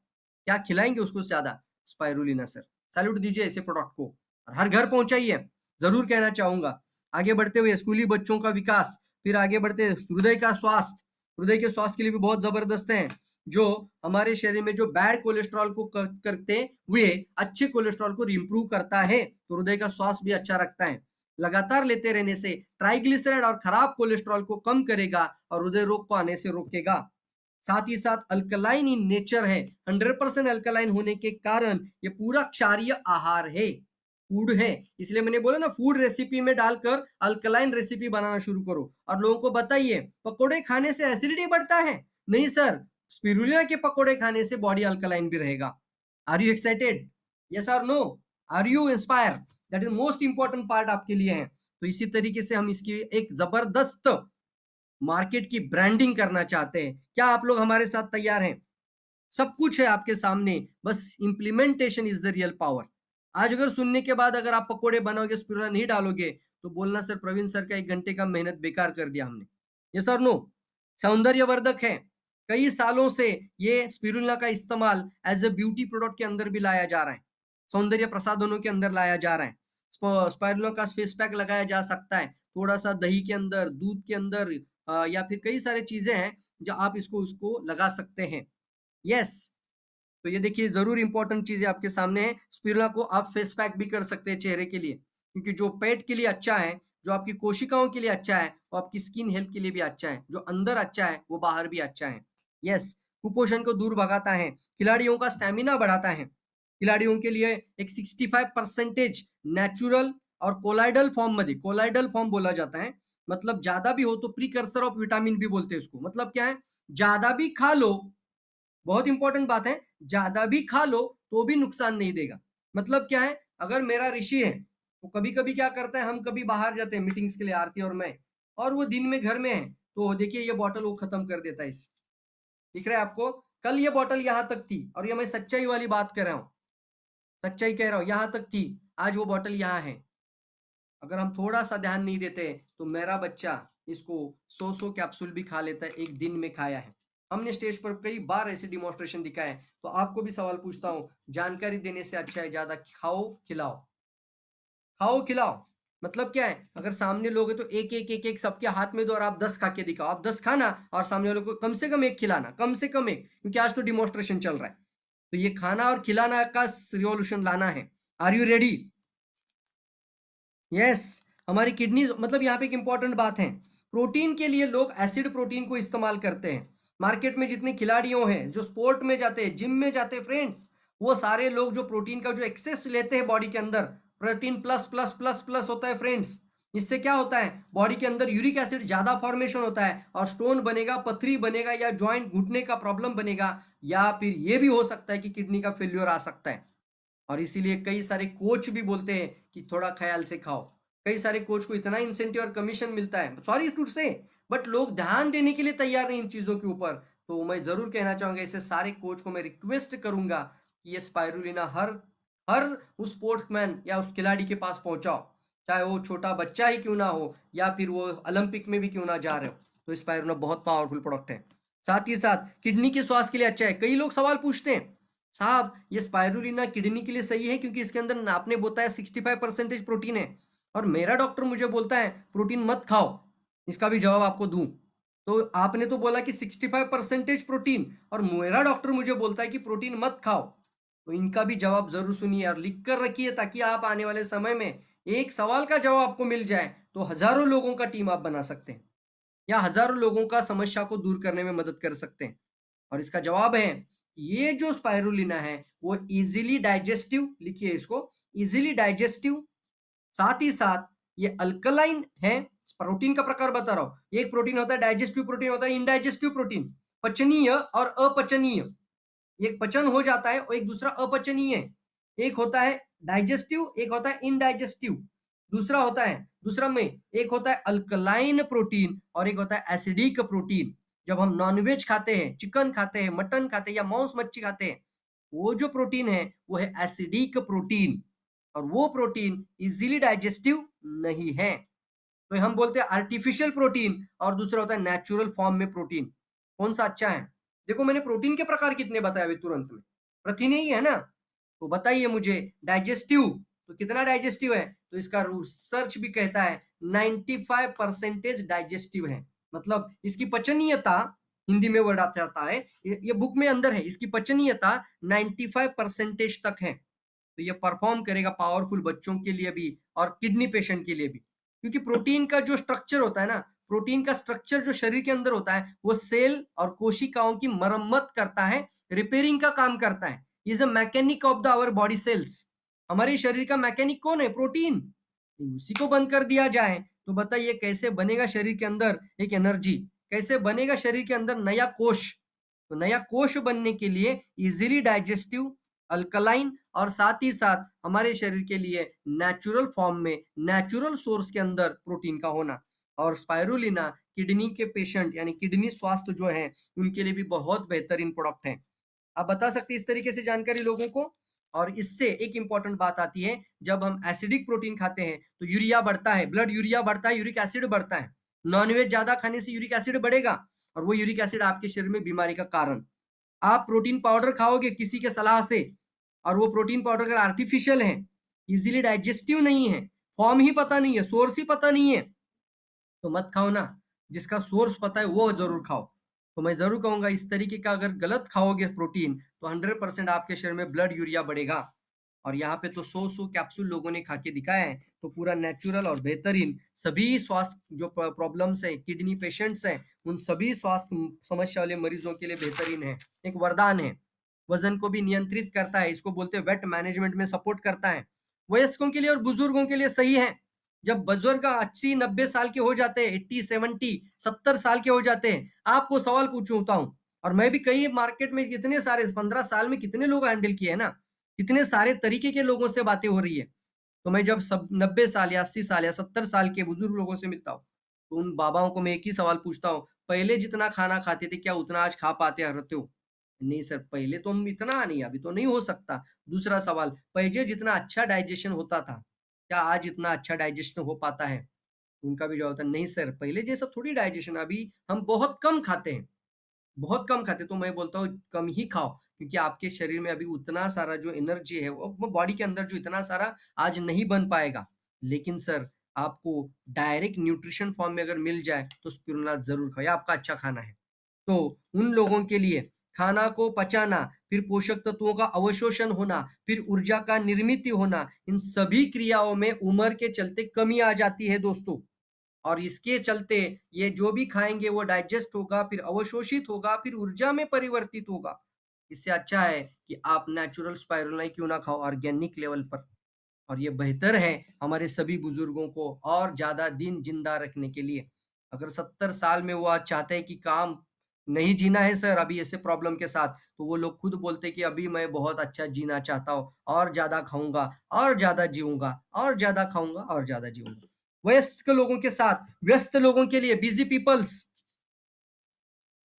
S1: क्या खिलाएंगे उसको ज्यादा? Spirulina sir. सैल्यूट दीजिए ऐसे प्रोडक्ट को और हर घर पहुंचाइए, जरूर कहना चाहूंगा। आगे बढ़ते हुए स्कूली बच्चों का विकास, फिर आगे बढ़ते हृदय का स्वास्थ्य। हृदय के स्वास्थ्य के लिए भी बहुत जबरदस्त है, जो हमारे शरीर में जो बैड कोलेस्ट्रॉल को करते हुए अच्छे कोलेस्ट्रॉल को इंप्रूव करता है, तो हृदय का स्वास्थ्य भी अच्छा रखता है। लगातार लेते रहने से ट्राइग्लिसराइड और खराब कोलेस्ट्रॉल को कम करेगा और हृदय रोग को आने से रोकेगा। साथ ही साथ अल्कलाइन इन नेचर है, 100% अल्कलाइन होने के कारण ये पूरा क्षारीय आहार है, फूड है। इसलिए मैंने बोला ना, फूड रेसिपी में डालकर अल्कलाइन रेसिपी बनाना शुरू करो और लोगों को बताइए पकोड़े खाने से एसिडिटी बढ़ता है। नहीं सर, स्पिरुलिना के पकोड़े खाने से बॉडी अल्कलाइन भी रहेगा। Are you excited? यस और no? Are you inspire? That is most important part आपके लिए है। तो इसी तरीके से हम इसकी एक जबरदस्त मार्केट की ब्रांडिंग करना चाहते हैं। क्या आप लोग हमारे साथ तैयार हैं? सब कुछ है आपके सामने, बस implementation is the real power. आज अगर सुनने के बाद अगर आप पकोड़े बनाओगे, स्पिरुलिना नहीं डालोगे, तो बोलना सर प्रवीण सर का 1 घंटे का मेहनत बेकार कर दिया हमने। ये सर नो, सौंदर्यवर्धक है। कई सालों से ये स्पिरुलिना का इस्तेमाल एज ए ब्यूटी प्रोडक्ट के अंदर भी लाया जा रहा है, सौंदर्य प्रसाधनों के अंदर लाया जा रहा है। स्पाइरुलिना का फेस पैक लगाया जा सकता है, थोड़ा सा दही के अंदर, दूध के अंदर, या फिर कई सारी चीजें हैं जो आप इसको उसको लगा सकते हैं। यस, तो ये देखिए जरूर इंपॉर्टेंट चीजें आपके सामने है। स्पिरुलिना को आप फेस पैक भी कर सकते हैं चेहरे के लिए, क्योंकि जो पेट के लिए अच्छा है, जो आपकी कोशिकाओं के लिए अच्छा है, वो आपकी स्किन हेल्थ के लिए भी अच्छा है। जो अंदर अच्छा है वो बाहर भी अच्छा है। यस, कुपोषण को दूर भगाता है, खिलाड़ियों का स्टेमिना बढ़ाता है। खिलाड़ियों के लिए एक 65% नेचुरल और कोलाइडल फॉर्म मध्ये, कोलाइडल फॉर्म बोला जाता है, मतलब ज्यादा भी हो तो प्रीकर्सर ऑफ विटामिन भी बोलते हैं उसको। मतलब क्या है, ज्यादा भी खा लो, बहुत इंपॉर्टेंट बात है, ज्यादा भी खा लो तो भी नुकसान नहीं देगा। मतलब क्या है, अगर मेरा ऋषि है तो कभी कभी क्या करता है, हम कभी बाहर जाते हैं मीटिंग्स के लिए, आरती और मैं, और वो दिन में घर में है, तो देखिए ये बॉटल वो खत्म कर देता है इसे। दिख रहा है आपको? कल ये बॉटल यहां तक थी, और ये मैं सच्चाई वाली बात कर रहा हूँ, सच्चाई कह रहा हूँ, यहां तक थी, आज वो बॉटल यहाँ है। अगर हम थोड़ा सा ध्यान नहीं देते तो मेरा बच्चा इसको 100 कैप्सूल भी खा लेता है, एक दिन में खाया है। हमने स्टेज पर कई बार ऐसे डिमॉन्स्ट्रेशन दिखाए। तो आपको भी सवाल पूछता हूँ, जानकारी देने से अच्छा है ज्यादा खाओ खिलाओ, खाओ खिलाओ। मतलब क्या है, अगर सामने लोग है तो एक एक एक एक सबके हाथ में दो और आप 10 खा के दिखाओ, आप 10 खाना और सामने वालों को कम से कम एक खिलाना, कम से कम एक, क्योंकि आज तो डिमॉन्स्ट्रेशन चल रहा है। तो ये खाना और खिलाना का रिवॉल्यूशन लाना है। Are you ready? यस, हमारी किडनी, मतलब यहाँ पे एक इंपॉर्टेंट बात है, प्रोटीन के लिए लोग एसिड प्रोटीन को इस्तेमाल करते हैं। मार्केट में जितने खिलाड़ियों हैं जो स्पोर्ट में जाते हैं, जिम में जाते हैं फ्रेंड्स, वो सारे लोग जो प्रोटीन का जो एक्सेस लेते हैं बॉडी के अंदर, protein plus plus plus plus होता है फ्रेंड्स। इससे क्या होता है, बॉडी के अंदर यूरिक एसिड ज्यादा फॉर्मेशन होता है और स्टोन बनेगा, पथरी बनेगा, या जॉइंट घुटने का प्रॉब्लम बनेगा, या फिर ये भी हो सकता है कि किडनी का फेल्योर आ सकता है। और इसीलिए कई सारे कोच भी बोलते हैं कि थोड़ा ख्याल से खाओ। कई सारे कोच को इतना इंसेंटिव और कमीशन मिलता है, सॉरी टू से, बट लोग ध्यान देने के लिए तैयार नहीं इन चीजों के ऊपर। तो मैं जरूर कहना चाहूंगा, ऐसे सारे कोच को मैं रिक्वेस्ट करूंगा कि ये स्पाइरुलिना हर हर उस स्पोर्ट्समैन या उस खिलाड़ी के पास पहुंचाओ, चाहे वो छोटा बच्चा ही क्यों ना हो या फिर वो ओलंपिक में भी क्यों ना जा रहे हो। तो स्पाइरुलिना बहुत पावरफुल प्रोडक्ट है। साथ ही साथ किडनी के स्वास्थ्य के लिए अच्छा है। कई लोग सवाल पूछते हैं, साहब ये स्पाइरुलिना किडनी के लिए सही है क्योंकि इसके अंदर आपने बताया 65% प्रोटीन है, और मेरा डॉक्टर मुझे बोलता है प्रोटीन मत खाओ। इसका भी जवाब आपको दूं तो आपने तो बोला कि 65% प्रोटीन, और मेरा डॉक्टर मुझे बोलता है कि प्रोटीन मत खाओ। तो इनका भी जवाब जरूर सुनिए और लिख कर रखिए, ताकि आप आने वाले समय में एक सवाल का जवाब आपको मिल जाए तो हजारों लोगों का टीम आप बना सकते हैं, या हजारों लोगों का समस्या को दूर करने में मदद कर सकते हैं। और इसका जवाब है, ये जो स्पाइरुलिना है वो इजीली डाइजेस्टिव, लिखिए इसको, इजीली डाइजेस्टिव, साथ ही साथ ये अल्कलाइन है। प्रोटीन का प्रकार बता रहा हूं, एक प्रोटीन होता है डाइजेस्टिव प्रोटीन, होता है इनडाइजेस्टिव प्रोटीन, पचनीय और अपचनीय। एक पचन हो जाता है और एक दूसरा अपचनीय है। एक होता है डाइजेस्टिव, एक होता है इनडाइजेस्टिव। दूसरा में एक होता है अल्कलाइन प्रोटीन और एक होता है एसिडिक प्रोटीन। जब हम नॉनवेज खाते हैं, चिकन खाते हैं, मटन खाते हैं या मांस मच्छी खाते हैं, वो जो प्रोटीन है वो है एसिडिक प्रोटीन, और वो प्रोटीन इजीली डाइजेस्टिव नहीं है। तो हम बोलते हैं आर्टिफिशियल प्रोटीन, और दूसरा होता है नेचुरल फॉर्म में प्रोटीन। कौन सा अच्छा है? देखो मैंने प्रोटीन के प्रकार कितने बताए अभी तुरंत में, प्रथिन ही है ना। तो बताइए मुझे, डाइजेस्टिव तो कितना डाइजेस्टिव है? तो इसका रिसर्च भी कहता है 95% डाइजेस्टिव है। मतलब इसकी पचनीयता, हिंदी में वर्ड आता जाता है, ये बुक में अंदर है, इसकी पचनीयता 95% तक है। तो ये परफॉर्म करेगा पावरफुल बच्चों के लिए भी और किडनी पेशेंट के लिए भी, क्योंकि प्रोटीन का जो स्ट्रक्चर होता है ना, प्रोटीन का स्ट्रक्चर जो शरीर के अंदर होता है वो सेल और कोशिकाओं की मरम्मत करता है, रिपेयरिंग का काम करता है। Is a mechanic of the our body cells. हमारे शरीर का मैकेनिक कौन है? प्रोटीन। उसी को बंद कर दिया जाए तो बताइए कैसे बनेगा शरीर के अंदर एक एनर्जी, कैसे बनेगा शरीर के अंदर नया कोश। तो नया कोश बनने के लिए इजीली डाइजेस्टिव, अल्कलाइन, और साथ ही साथ हमारे शरीर के लिए नेचुरल फॉर्म में, नेचुरल सोर्स के अंदर प्रोटीन का होना। और स्पाइरुलिना किडनी के पेशेंट यानी किडनी स्वास्थ्य जो है उनके लिए भी बहुत बेहतरीन प्रोडक्ट है। आप बता सकते हैं इस तरीके से जानकारी लोगों को। और इससे एक इंपॉर्टेंट बात आती है, जब हम एसिडिक प्रोटीन खाते हैं तो यूरिया बढ़ता है, ब्लड यूरिया बढ़ता है, यूरिक एसिड बढ़ता है। नॉनवेज ज्यादा खाने से यूरिक एसिड बढ़ेगा, और वो यूरिक एसिड आपके शरीर में बीमारी का कारण। आप प्रोटीन पाउडर खाओगे किसी के सलाह से, और वो प्रोटीन पाउडर अगर आर्टिफिशियल है, इजीली डाइजेस्टिव नहीं है, फॉर्म ही पता नहीं है, सोर्स ही पता नहीं है, तो मत खाओ ना। जिसका सोर्स पता है वो जरूर खाओ। तो मैं जरूर कहूंगा, इस तरीके का अगर गलत खाओगे प्रोटीन तो 100% आपके शरीर में ब्लड यूरिया बढ़ेगा। और यहाँ पे तो 100 कैप्सूल लोगों ने खा के दिखाया है, तो पूरा नेचुरल और बेहतरीन, सभी स्वास्थ्य जो प्रॉब्लम्स है, किडनी पेशेंट्स हैं, उन सभी स्वास्थ्य समस्या वाले मरीजों के लिए बेहतरीन है, एक वरदान है। वजन को भी नियंत्रित करता है, इसको बोलते हैं वेट मैनेजमेंट में सपोर्ट करता है। वयस्कों के लिए और बुजुर्गों के लिए सही है। जब बुजुर्ग 80-90 साल के हो जाते हैं, 80-70-70 साल के हो जाते हैं, आपको सवाल पूछता हूँ, और मैं भी कई मार्केट में कितने सारे 15 साल में कितने लोग हैंडल किए हैं ना, कितने सारे तरीके के लोगों से बातें हो रही है। तो मैं जब सब 90 साल या 80 साल या 70 साल के बुजुर्ग लोगों से मिलता हूँ, तो उन बाबाओं को मैं एक ही सवाल पूछता हूँ, पहले जितना खाना खाते थे क्या उतना आज खा पाते रहते हो? नहीं सर, पहले तो हम इतना नहीं, अभी तो नहीं हो सकता। दूसरा सवाल, पहले जितना अच्छा डाइजेशन होता था, क्या आज इतना अच्छा डाइजेशन हो पाता है? उनका भी जवाब होता है, नहीं सर, पहले जैसा थोड़ी डाइजेशन, अभी हम बहुत कम खाते हैं, बहुत कम खाते। तो मैं बोलता हूँ कम ही खाओ, क्योंकि आपके शरीर में अभी उतना सारा जो एनर्जी है वो बॉडी के अंदर जो इतना सारा आज नहीं बन पाएगा। लेकिन सर, आपको डायरेक्ट न्यूट्रिशन फॉर्म में अगर मिल जाए तो स्पिरुलिना जरूर खाओ, ये आपका अच्छा खाना है। तो उन लोगों के लिए खाना को पचाना, फिर पोषक तत्वों का अवशोषण होना, फिर ऊर्जा का निर्मित होना, इन सभी क्रियाओं में उम्र के चलते कमी आ जाती है दोस्तों। और इसके चलते ये जो भी खाएंगे वो डाइजेस्ट होगा, फिर अवशोषित होगा, फिर ऊर्जा में परिवर्तित होगा। इससे अच्छा है कि आप नेचुरल स्पाइरुलिना क्यों ना खाओ ऑर्गेनिक लेवल पर। और ये बेहतर है हमारे सभी बुजुर्गों को और ज़्यादा दिन जिंदा रखने के लिए। अगर 70 साल में वो आज चाहते हैं कि काम नहीं जीना है सर अभी ऐसे प्रॉब्लम के साथ, तो वो लोग खुद बोलते हैं कि अभी मैं बहुत अच्छा जीना चाहता हूँ और ज़्यादा खाऊँगा और ज़्यादा जीऊँगा और ज़्यादा खाऊँगा और ज़्यादा जीऊँगा। वयस्क लोगों के साथ, व्यस्त लोगों के लिए बिज़ी पीपल्स,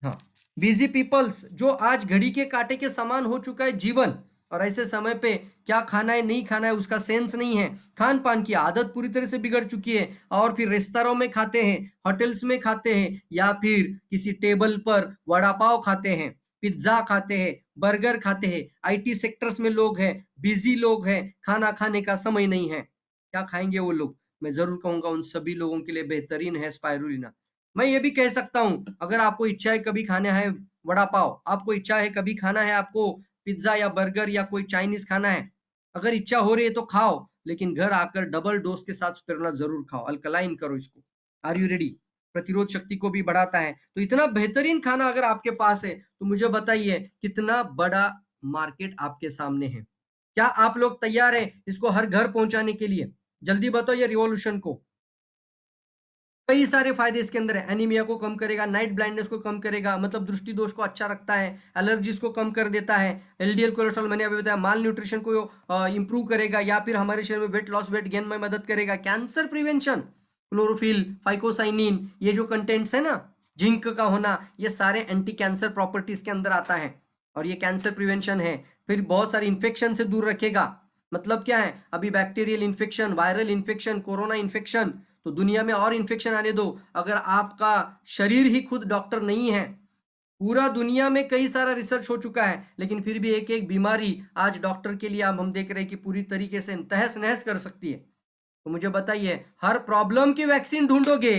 S1: हाँ, बिजी पीपल्स जो आज घड़ी के कांटे के समान हो चुका है जीवन, और ऐसे समय पे क्या खाना है नहीं खाना है उसका सेंस नहीं है। खान पान की आदत पूरी तरह से बिगड़ चुकी है और फिर रेस्तरां में खाते हैं, होटल्स में खाते हैं या फिर किसी टेबल पर वड़ा पाव खाते हैं, पिज्जा खाते हैं, बर्गर खाते हैं। आईटी सेक्टर्स में लोग हैं, बिजी लोग हैं, खाना खाने का समय नहीं है। क्या खाएंगे वो लोग? मैं जरूर कहूंगा उन सभी लोगों के लिए बेहतरीन है स्पाइरुलिना। मैं ये भी कह सकता हूँ अगर आपको इच्छा है कभी खाना है वड़ा पाव, आपको इच्छा है कभी खाना है आपको पिज्जा या बर्गर या कोई चाइनीज खाना है, अगर इच्छा हो रही है तो खाओ, लेकिन घर आकर डबल डोज के साथ स्पिरुलिना जरूर खाओ, अल्कलाइन करो इसको। Are you ready? प्रतिरोध शक्ति को भी बढ़ाता है। तो इतना बेहतरीन खाना अगर आपके पास है तो मुझे बताइए कितना बड़ा मार्केट आपके सामने है। क्या आप लोग तैयार हैं इसको हर घर पहुंचाने के लिए? जल्दी बताओ ये रिवॉल्यूशन को। कई सारे फायदे इसके अंदर है। एनीमिया को कम करेगा, नाइट ब्लाइंडनेस को कम करेगा, मतलब दृष्टि दोष को अच्छा रखता है, एलर्जीज को कम कर देता है, एलडीएल कोलेस्ट्रॉल मैंने अभी बताया, माल न्यूट्रिशन को इंप्रूव करेगा या फिर हमारे शरीर में वेट लॉस वेट गेन में मदद करेगा, कैंसर प्रिवेंशन, क्लोरोफिल फाइकोसाइनिन ये जो कंटेंट्स है ना, जिंक का होना, ये सारे एंटी कैंसर प्रॉपर्टीज के अंदर आता है और ये कैंसर प्रिवेंशन है। फिर बहुत सारे इंफेक्शन से दूर रखेगा। मतलब क्या है, अभी bacterial infection, viral infection, corona infection, तो दुनिया में और इन्फेक्शन आने दो। अगर आपका शरीर ही खुद डॉक्टर नहीं है, पूरा दुनिया में कई सारा रिसर्च हो चुका है, लेकिन फिर भी एक एक बीमारी आज डॉक्टर के लिए हम देख रहे हैं कि पूरी तरीके से तहस नहस कर सकती है। तो मुझे बताइए हर प्रॉब्लम की वैक्सीन ढूंढोगे,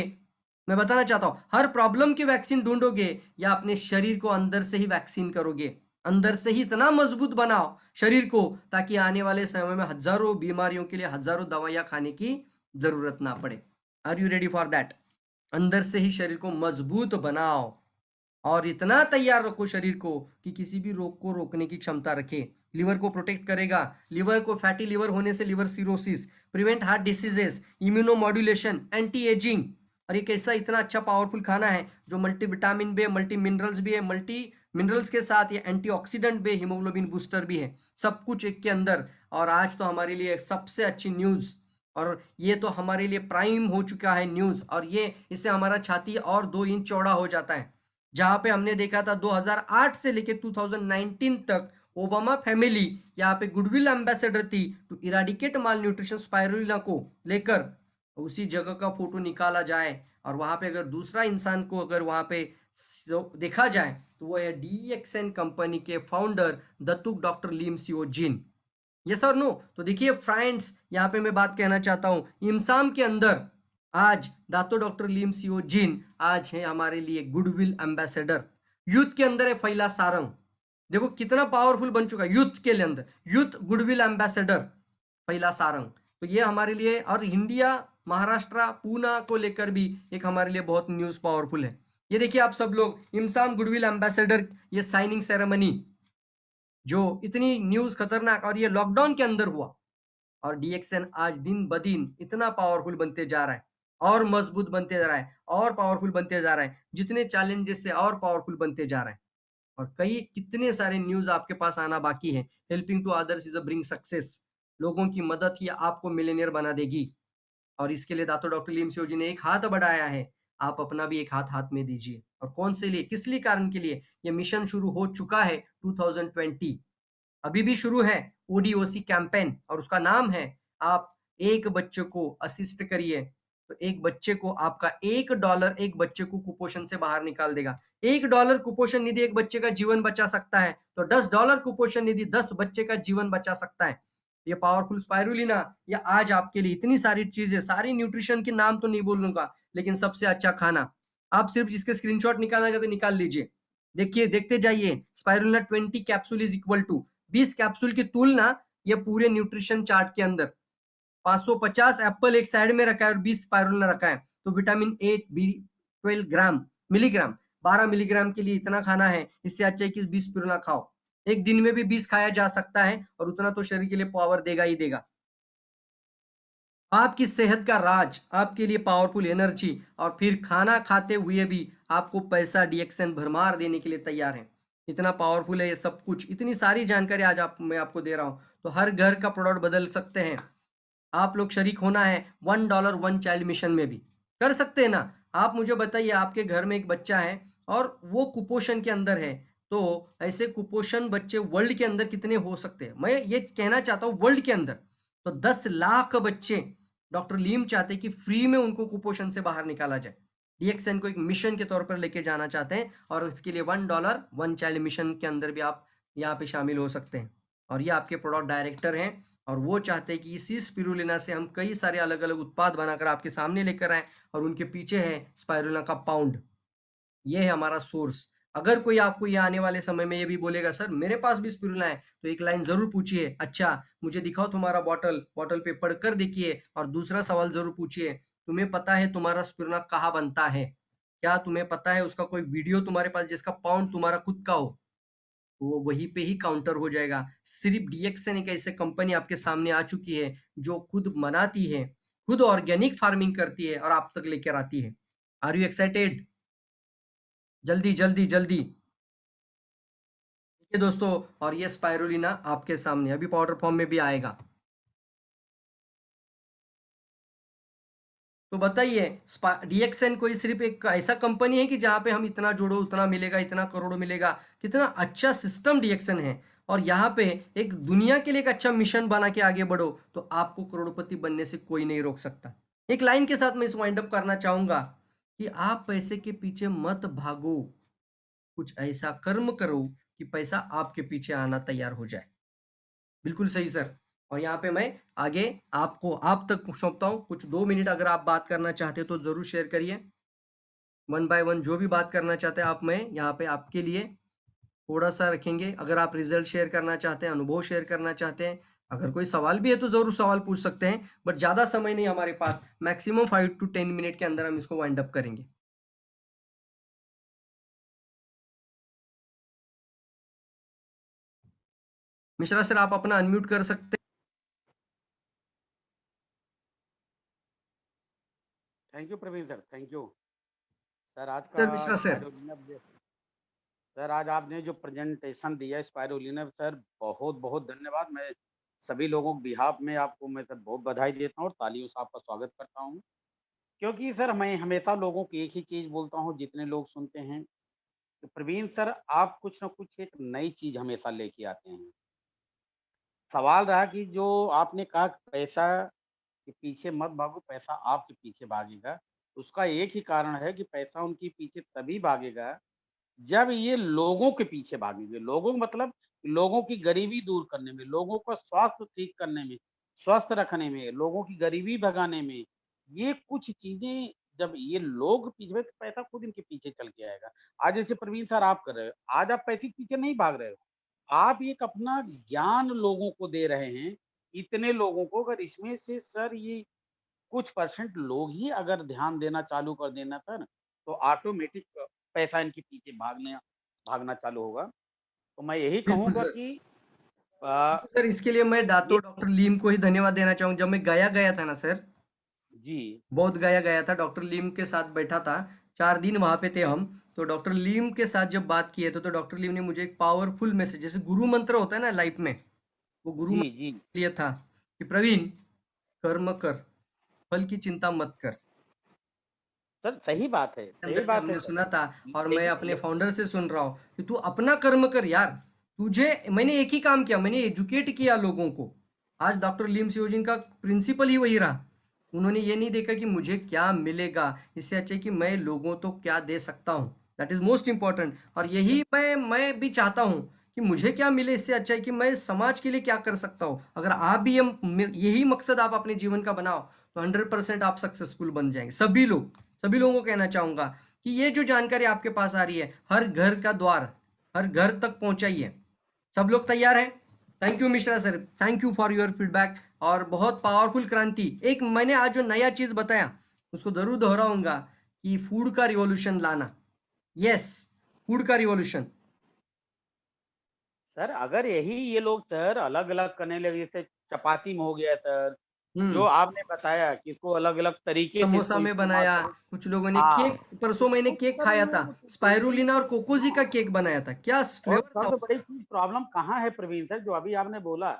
S1: मैं बताना चाहता हूं हर प्रॉब्लम की वैक्सीन ढूंढोगे या अपने शरीर को अंदर से ही वैक्सीन करोगे? अंदर से ही इतना मजबूत बनाओ शरीर को ताकि आने वाले समय में हजारों बीमारियों के लिए हजारों दवाइयां खाने की जरूरत ना पड़े। Are you ready for that? अंदर से ही शरीर को मजबूत बनाओ और इतना तैयार रखो शरीर को कि किसी भी रोग को रोकने की क्षमता रखे। लिवर को प्रोटेक्ट करेगा, लिवर को फैटी लिवर होने से liver cirrhosis, prevent heart diseases, immuno modulation, anti ageing. और ये कैसा इतना अच्छा पावरफुल खाना है जो मल्टी विटामिन भी है, मल्टी मिनरल्स भी है, मल्टी मिनरल्स के साथ ये एंटीऑक्सीडेंट भी, हीमोग्लोबिन बूस्टर भी है, सब कुछ एक के अंदर। और आज तो हमारे लिए सबसे अच्छी न्यूज़, और ये तो हमारे लिए प्राइम हो चुका है न्यूज़, और ये इससे हमारा छाती और 2 इंच चौड़ा हो जाता है। जहां पे हमने देखा था 2008 से लेके 2019 तक ओबामा फैमिली यहाँ पे गुडविल एम्बेसडर थी to eradicate malnutrition spirulina को लेकर, उसी जगह का फोटो निकाला जाए और वहां पे अगर दूसरा इंसान को अगर वहां पे देखा जाए तो वो है डीएक्सएन कंपनी के फाउंडर दत्तुक डॉक्टर लीम सियो जिन। यस और नो? तो देखिए फ्रेंड्स, यहाँ पे मैं बात कहना चाहता हूँ इमसाम के अंदर आज दातो डॉक्टर लीम सियो जिन आज है हमारे लिए गुडविल एम्बेसडर। यूथ के अंदर है फैला सारंग, देखो कितना पावरफुल बन चुका है यूथ के अंदर, यूथ गुडविल एम्बेसडर फैला सारंग। तो ये हमारे लिए, और इंडिया महाराष्ट्र पूना को लेकर भी एक हमारे लिए बहुत न्यूज पावरफुल है। ये देखिए आप सब लोग इमसाम गुडविल एम्बेसडर, ये साइनिंग सेरेमनी जो इतनी न्यूज खतरनाक, और ये लॉकडाउन के अंदर हुआ, और डीएक्सएन आज दिन ब दिन इतना पावरफुल बनते जा रहा है और मजबूत बनते जा रहा है और पावरफुल बनते जा रहा है, जितने चैलेंजेस से और पावरफुल बनते जा रहा है। और कई कितने सारे न्यूज आपके पास आना बाकी है। Helping to others is a bring success, लोगों की मदद ही आपको मिलेनियर बना देगी। और इसके लिए दातो डॉक्टर लीम सियो जी ने एक हाथ बढ़ाया है, आप अपना भी एक हाथ हाथ में दीजिए। और कौन से लिए, किस लिए कारण के लिए? ये मिशन शुरू हो चुका है 2020, अभी भी शुरू है ओडीओसी कैंपेन, और उसका नाम है आप एक बच्चे को असिस्ट करिए, तो एक बच्चे को आपका $1 एक बच्चे को कुपोषण से बाहर निकाल देगा। $1 कुपोषण निधि एक बच्चे का जीवन बचा सकता है, तो $10 कुपोषण निधि 10 बच्चे का जीवन बचा सकता है। ये पावरफुल स्पाइरुलिना, ये आज आपके लिए इतनी सारी चीजें, सारी न्यूट्रिशन के नाम तो नहीं बोलूंगा, लेकिन सबसे अच्छा खाना, आप सिर्फ इसके स्क्रीनशॉट निकालना चाहते तो निकाल लीजिए। देखिए देखते जाइए, spirulina 20 capsule is equal to 20 capsule की तुलना, ये पूरे न्यूट्रिशन चार्ट के अंदर 550 एप्पल एक साइड में रखा है और 20 स्पाइरुलिना रखा है, तो vitamin A B 12 gram milligram, 12 milligram के लिए इतना खाना है, इससे अच्छा है कि 20 स्पिरुलिना खाओ। एक दिन में भी 20 खाया जा सकता है और उतना तो शरीर के लिए पावर देगा ही देगा। आपकी सेहत का राज, आपके लिए पावरफुल एनर्जी और फिर खाना खाते हुए भी आपको पैसा डीएक्सएन भरमार देने के लिए तैयार है। इतना पावरफुल है ये सब कुछ, इतनी सारी जानकारी आज मैं आपको दे रहा हूँ। तो हर घर का प्रोडक्ट बदल सकते हैं। आप लोग शरीक होना है $1 वन चाइल्ड मिशन में भी, कर सकते हैं ना? आप मुझे बताइए, आपके घर में एक बच्चा है और वो कुपोषण के अंदर है, तो ऐसे कुपोषण बच्चे वर्ल्ड के अंदर कितने हो सकते हैं? मैं ये कहना चाहता हूँ वर्ल्ड के अंदर तो 10 लाख बच्चे डॉक्टर लीम चाहते हैं कि फ्री में उनको कुपोषण से बाहर निकाला जाए। डीएक्सएन को एक मिशन के तौर पर लेके जाना चाहते हैं और इसके लिए $1 वन चाइल्ड मिशन के अंदर भी आप यहाँ पे शामिल हो सकते हैं। और ये आपके प्रोडक्ट डायरेक्टर हैं और वो चाहते हैं कि इसी स्पिरुलिना से हम कई सारे अलग-अलग उत्पाद बनाकर आपके सामने लेकर आएँ और उनके पीछे है स्पाइरुलिना का पाउंड। ये है हमारा सोर्स। अगर कोई आपको ये आने वाले समय में ये भी बोलेगा सर मेरे पास भी स्पिरुलिना है, तो एक लाइन ज़रूर पूछिए, अच्छा मुझे दिखाओ तुम्हारा बॉटल, बॉटल पे पढ़कर देखिए और दूसरा सवाल ज़रूर पूछिए, तुम्हें पता है तुम्हारा स्पिरुलिना कहाँ बनता है? क्या तुम्हें पता है उसका कोई वीडियो तुम्हारे पास जिसका पाउंड तुम्हारा खुद का हो? वो वहीं पे ही काउंटर हो जाएगा। सिर्फ डीएक्सएन एक ऐसे कंपनी आपके सामने आ चुकी है, जो खुद बनाती है, खुद ऑर्गेनिक फार्मिंग करती है और आप तक लेकर आती है। Are you excited? जल्दी, जल्दी, जल्दी। देखिए दोस्तों, और ये स्पाइरुलिना आपके सामने अभी पाउडर फॉर्म में भी आएगा। तो बताइए, डीएक्सएन कोई सिर्फ एक ऐसा कंपनी है कि जहाँ पे हम इतना जोड़ो उतना मिलेगा, इतना करोड़ मिलेगा। कितना अच्छा सिस्टम डीएक्सएन है और यहाँ पे एक दुनिया के लिए एक अच्छा मिशन बना के आगे बढ़ो, तो आपको करोड़पति बनने से कोई नहीं रोक सकता। एक लाइन के साथ मैं इस वाइंड अप करना चाहूंगा कि आप पैसे के पीछे मत भागो, कुछ ऐसा कर्म करो कि पैसा आपके पीछे आना तैयार हो जाए। बिल्कुल सही सर। और यहाँ पे मैं आगे आपको आप तक सौंपता हूँ। कुछ 2 मिनट अगर आप बात करना चाहते हैं तो ज़रूर शेयर करिए। वन बाय वन जो भी बात करना चाहते हैं आप, मैं यहाँ पे आपके लिए थोड़ा-सा रखेंगे। अगर आप रिज़ल्ट शेयर करना चाहते हैं, अनुभव शेयर करना चाहते हैं, अगर कोई सवाल भी है तो ज़रूर सवाल पूछ सकते हैं। बट ज़्यादा समय नहीं हमारे पास, मैक्सिमम 5 टू 10 मिनट के अंदर हम इसको वाइंड अप करेंगे। मिश्रा सर आप अपना अनम्यूट कर सकते हैं।
S2: Thank you Praveen sir, thank you. Sir आज का
S1: sir Mishra sir.
S2: Spirulina sir आज आपने जो प्रेजेंटेशन दिया स्पाइरुलिना सर, बहुत बहुत धन्यवाद। मैं सभी लोगों के बिहाफ में आपको मैं सर बहुत बधाई देता हूँ और तालियों से आपका स्वागत करता हूँ। क्योंकि सर मैं हमेशा लोगों को एक ही चीज़ बोलता हूँ, जितने लोग सुनते हैं कि प्रवीण सर आप कुछ ना कुछ एक नई चीज़ हमेशा लेके आते हैं। सवाल रहा कि जो आपने कहा कि पैसा के पीछे मत भागो, पैसा आपके पीछे भागेगा। उसका एक ही कारण है कि पैसा उनके पीछे तभी भागेगा जब ये लोगों के पीछे भागेंगे। लोगों मतलब लोगों की गरीबी दूर करने में, लोगों का स्वास्थ्य ठीक करने में, स्वस्थ रखने में, लोगों की गरीबी भगाने में, ये कुछ चीज़ें जब ये लोग पीछे में, तो पैसा खुद इनके पीछे चल के आएगा। आज जैसे प्रवीण सर आप कर रहे हो, आज आप पैसे के पीछे नहीं भाग रहे हो। आप एक अपना ज्ञान लोगों को दे रहे हैं, इतने लोगों को। अगर इसमें से सर ये कुछ परसेंट लोग ही अगर ध्यान देना चालू कर देना सर, तो ऑटोमेटिक पैसा इनके पीछे भागना चालू होगा। तो मैं यही
S1: बिल्कुल
S2: कहूँगा
S1: सर।
S2: कि अ,
S1: सर इसके लिए मैं
S2: ये
S1: दातो डॉक्टर लीम को ही धन्यवाद देना चाहूँगा। जब मैं गया गया था ना सर,
S2: जी,
S1: बोध गया गया था, डॉक्टर लीम के साथ बैठा था, 4 दिन वहाँ पे थे हम। तो डॉक्टर लीम के साथ जब बात किए थे, तो डॉक्टर लीम ने मुझे एक पावरफुल मैसेज, जैसे गुरु मंत्र होता है ना लाइफ में, वो गुरु
S2: जी, जी।
S1: मंत्र लिए था कि प्रवीण, कर्म कर, फल की चिंता मत कर।
S2: सर
S1: के
S2: सही
S1: अंदर भी
S2: बात है
S1: हमने
S2: सर।
S1: सुना था और मैं
S2: लेकिन
S1: अपने
S2: ले
S1: फाउंडर से सुन रहा हूँ कि तू अपना कर्म कर यार। तुझे मैंने एक ही काम किया, मैंने एजुकेट किया लोगों को। आज डॉक्टर लीम सियोजिन का प्रिंसिपल ही वही रहा। उन्होंने ये नहीं देखा कि मुझे क्या मिलेगा, इससे अच्छा है कि मैं लोगों को क्या दे सकता हूँ। That is most important. और यही मैं भी चाहता हूँ कि मुझे क्या मिले, इससे अच्छा है कि मैं समाज के लिए क्या कर सकता हूँ। अगर आप भी यही मकसद आप अपने जीवन का बनाओ, तो 100% आप सक्सेसफुल बन जाएंगे। सभी लोगों को कहना चाहूंगा कि ये जो जानकारी आपके पास आ रही है, हर घर का द्वार, हर घर तक पहुंचाइए। सब लोग तैयार हैं? Thank you Mishra sir, thank you for your feedback. और बहुत पावरफुल क्रांति, एक मैंने आज जो नया चीज बताया उसको जरूर दोहराऊंगा कि फूड का रिवॉल्यूशन लाना। यस, फूड का रिवॉल्यूशन।
S2: सर अगर यही ये लोग सर अलग-अलग करने लगे, जैसे चपाती में हो गया सर, जो
S1: हम्म।
S2: आपने बताया कि इसको अलग-अलग तरीके से
S1: समोसा
S2: इसको
S1: में
S2: इस्तेमाल
S1: बनाया,
S2: करो।
S1: कुछ लोगों ने
S2: हाँ,
S1: केक, परसों मैंने
S2: तो
S1: केक
S2: सर
S1: खाया था,
S2: वो देखिए
S1: स्पाइरुलिना और कोकोजी का
S2: हाँ,
S1: केक बनाया था, क्या
S2: और
S1: फ्लेवर था
S2: सबसे बड़ी
S1: उसका।
S2: चीज़ प्रॉब्लम कहाँ है प्रवीण सर, जो अभी आपने बोला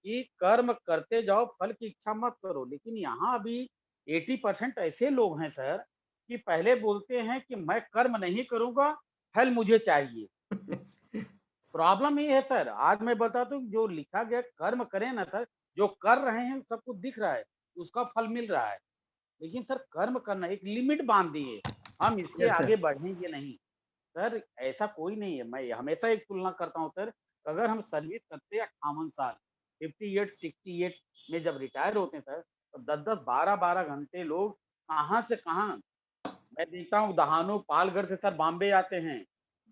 S2: कि कर्म करते जाओ, फल की इच्छा मत करो। लेकिन यहाँ अभी 80% ऐसे लोग हैं सर, कि पहले बोलते हैं कि मैं कर्म नहीं करूँगा, फल मुझे चाहिए। प्रॉब्लम ये है सर, आज मैं बताता हूँ जो लिखा गया कर्म करें ना सर, जो कर रहे हैं सबको दिख रहा है, उसका फल मिल रहा है। लेकिन सर कर्म करना एक लिमिट बाँध दिए, हम इसके
S1: यस सर।
S2: आगे बढ़ेंगे नहीं। सर ऐसा कोई नहीं है, मैं हमेशा एक तुलना करता हूँ सर, अगर हम सर्विस करते हैं 58 साल, 58, 68 में जब रिटायर होते हैं सर, तो 10-10, 12-12 घंटे लोग कहाँ से कहाँ मैं देखता हूँ दहानू, पालघर से सर बॉम्बे आते हैं